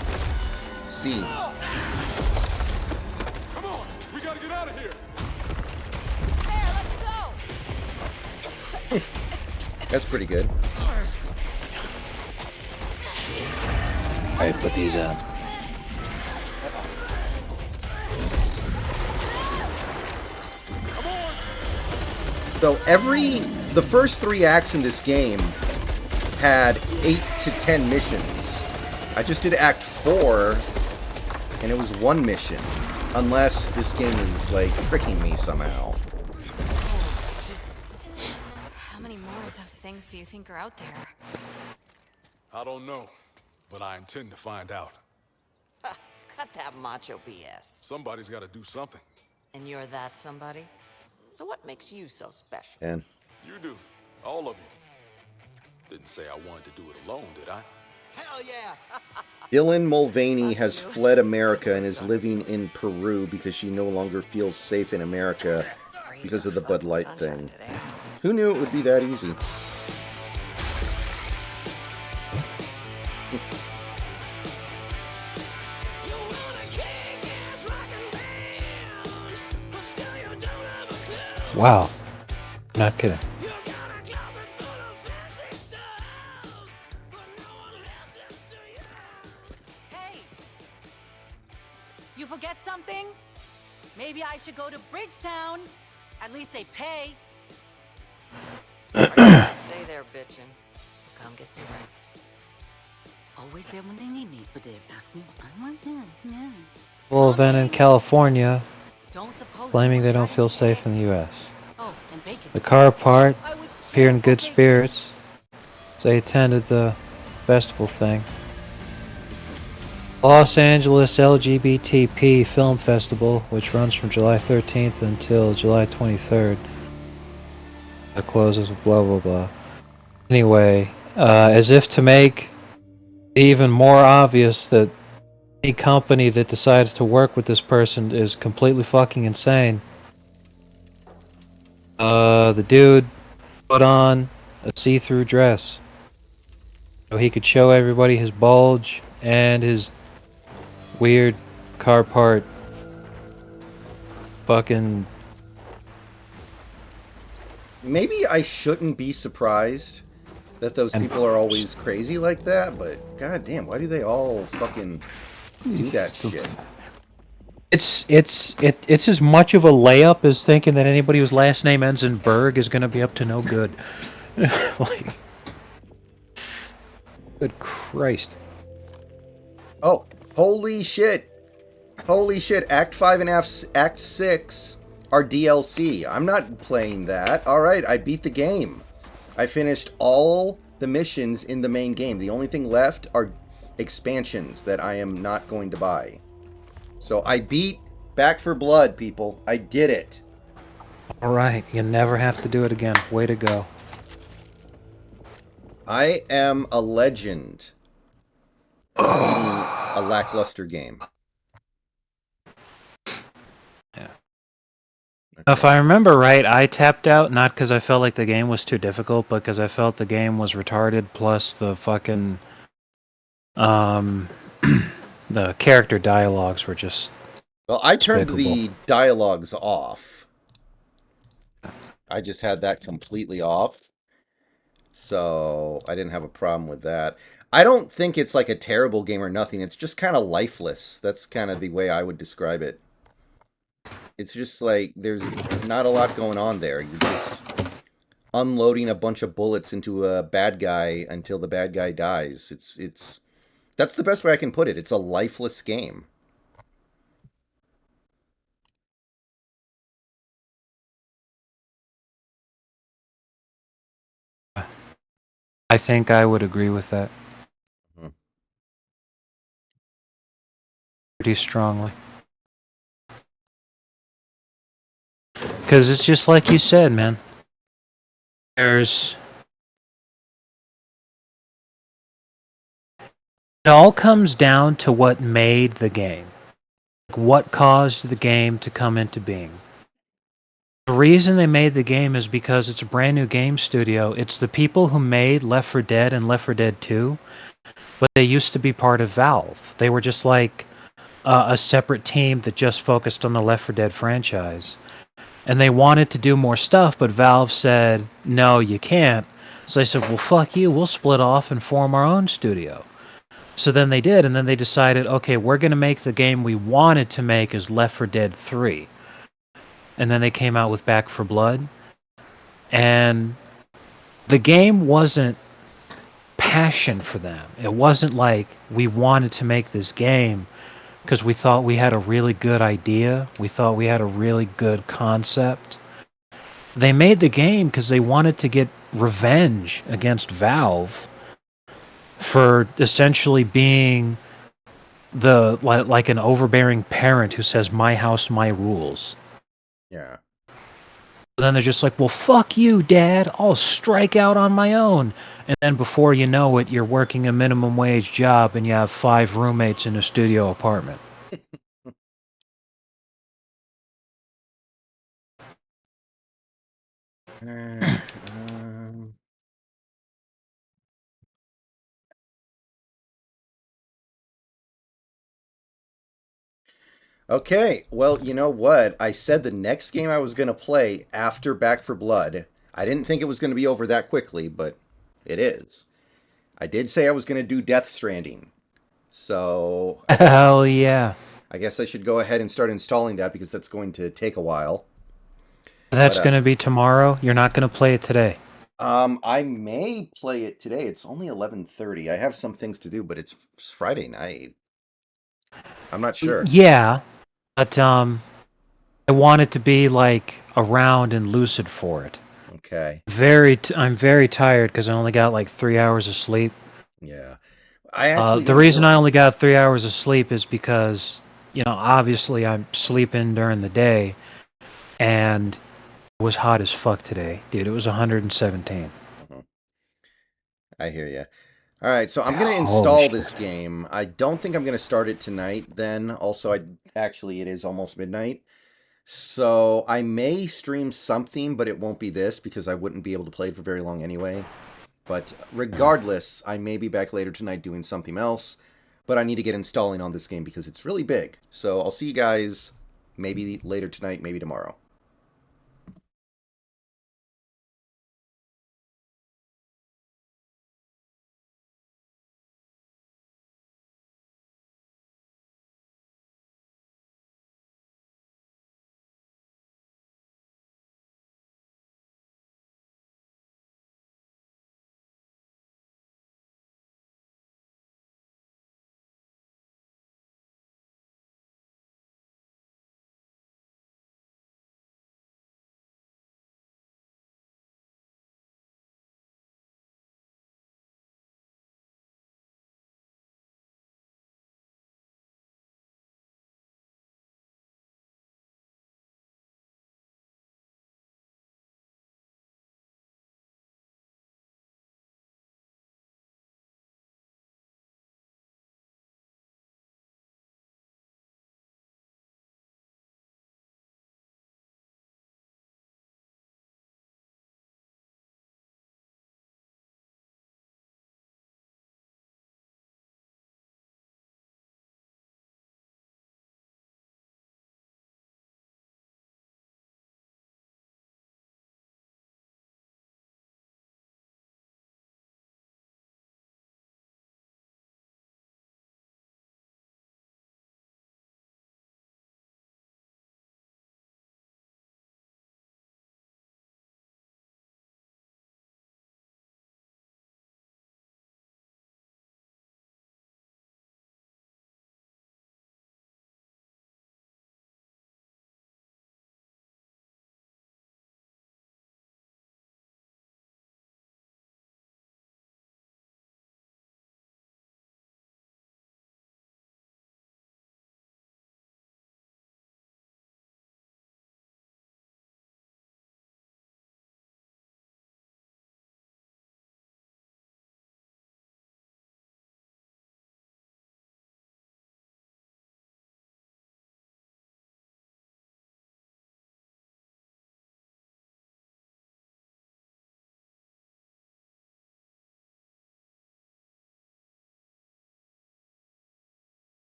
see. Come on, we gotta get out of here. There, let's go. That's pretty good. Alright, put these on. So the first 3 acts in this game had 8 to 10 missions. I just did Act 4, and it was 1 mission. Unless this game is, like, tricking me somehow. How many more of those things do you think are out there? I don't know, but I intend to find out. Cut that macho BS. Somebody's gotta do something. And you're that somebody? So what makes you so special? And You do. All of you. Didn't say I wanted to do it alone, did I? Hell yeah! Dylan Mulvaney has fled America and is living in Peru because she no longer feels safe in America because of the Bud Light thing. Who knew it would be that easy? Wow. Not kidding. Hey! You forget something? Maybe I should go to Bridgetown. At least they pay. Stay there, bitchin'. Come get some breakfast. Always there when they need me, but they ask me what I want. Yeah. Well, then in California, Don't suppose claiming they anyone's don't got feel any safe in eggs? the U.S. Oh, and bacon. The car part, I would appear in kill good for bacon. spirits. They attended the festival thing. Los Angeles LGBTP Film Festival, which runs from July 13th until July 23rd. It closes with blah blah blah. Anyway, as if to make it even more obvious that any company that decides to work with this person is completely fucking insane. The dude put on a see-through dress so he could show everybody his bulge and his weird car part fucking. Maybe I shouldn't be surprised that those people are always crazy like that, but goddamn, why do they all fucking do that shit? It's as much of a layup as thinking that anybody whose last name ends in Berg is gonna be up to no good. Like, good Christ. Oh, holy shit. Holy shit, Act 5 and Act 6 are DLC. I'm not playing that. Alright, I beat the game. I finished all the missions in the main game. The only thing left are expansions that I am not going to buy. So I beat Back for Blood, people. I did it. Alright, you never have to do it again. Way to go. I am a legend of beating a lackluster game. If I remember right, I tapped out not because I felt like the game was too difficult, but because I felt the game was retarded. Plus the fucking the character dialogues were just. Well, I turned despicable. the dialogues off. I just had that completely off. So I didn't have a problem with that. I don't think it's like a terrible game or nothing. It's just kind of lifeless. That's kind of the way I would describe it. It's just like there's not a lot going on there. You're just unloading a bunch of bullets into a bad guy until the bad guy dies. It's that's the best way I can put it. It's a lifeless game. I think I would agree with that Mhm. pretty strongly. Because it's just like you said, man. There's. It all comes down to what made the game. Like, what caused the game to come into being. The reason they made the game is because it's a brand new game studio. It's the people who made Left 4 Dead and Left 4 Dead 2, but they used to be part of Valve. They were just like a separate team that just focused on the Left 4 Dead franchise. And they wanted to do more stuff, but Valve said, no, you can't. So they said, well, fuck you, we'll split off and form our own studio. So then they did, and then they decided, okay, we're going to make the game we wanted to make as Left 4 Dead 3. And then they came out with Back 4 Blood. And the game wasn't passion for them. It wasn't like we wanted to make this game because we thought we had a really good idea. We thought we had a really good concept. They made the game because they wanted to get revenge against Valve for essentially being the like an overbearing parent who says my house, my rules. Yeah. Then they're just like, well, fuck you, Dad. I'll strike out on my own. And then before you know it, you're working a minimum wage job and you have 5 roommates in a studio apartment. Um, Okay, well, you know what? I said the next game I was going to play after Back 4 Blood. I didn't think it was going to be over that quickly, but it is. I did say I was going to do Death Stranding. So Hell yeah. I guess I should go ahead and start installing that because that's going to take a while. That's But, going to be tomorrow. You're not going to play it today. I may play it today. It's only 11:30. I have some things to do, but it's Friday night. I'm not sure. Yeah, but I want it to be like around and lucid for it. Okay. I'm very tired because I only got like 3 hours of sleep. Yeah. I actually The didn't reason I only realize. got 3 hours of sleep is because, obviously I'm sleeping during the day, and it was hot as fuck today, dude. It was 117. Mhm. I hear you. All right, so I'm going to Holy install shit. this game. I don't think I'm going to start it tonight then. Also, it is almost midnight. So I may stream something, but it won't be this because I wouldn't be able to play it for very long anyway. But regardless, I may be back later tonight doing something else. But I need to get installing on this game because it's really big. So I'll see you guys maybe later tonight, maybe tomorrow.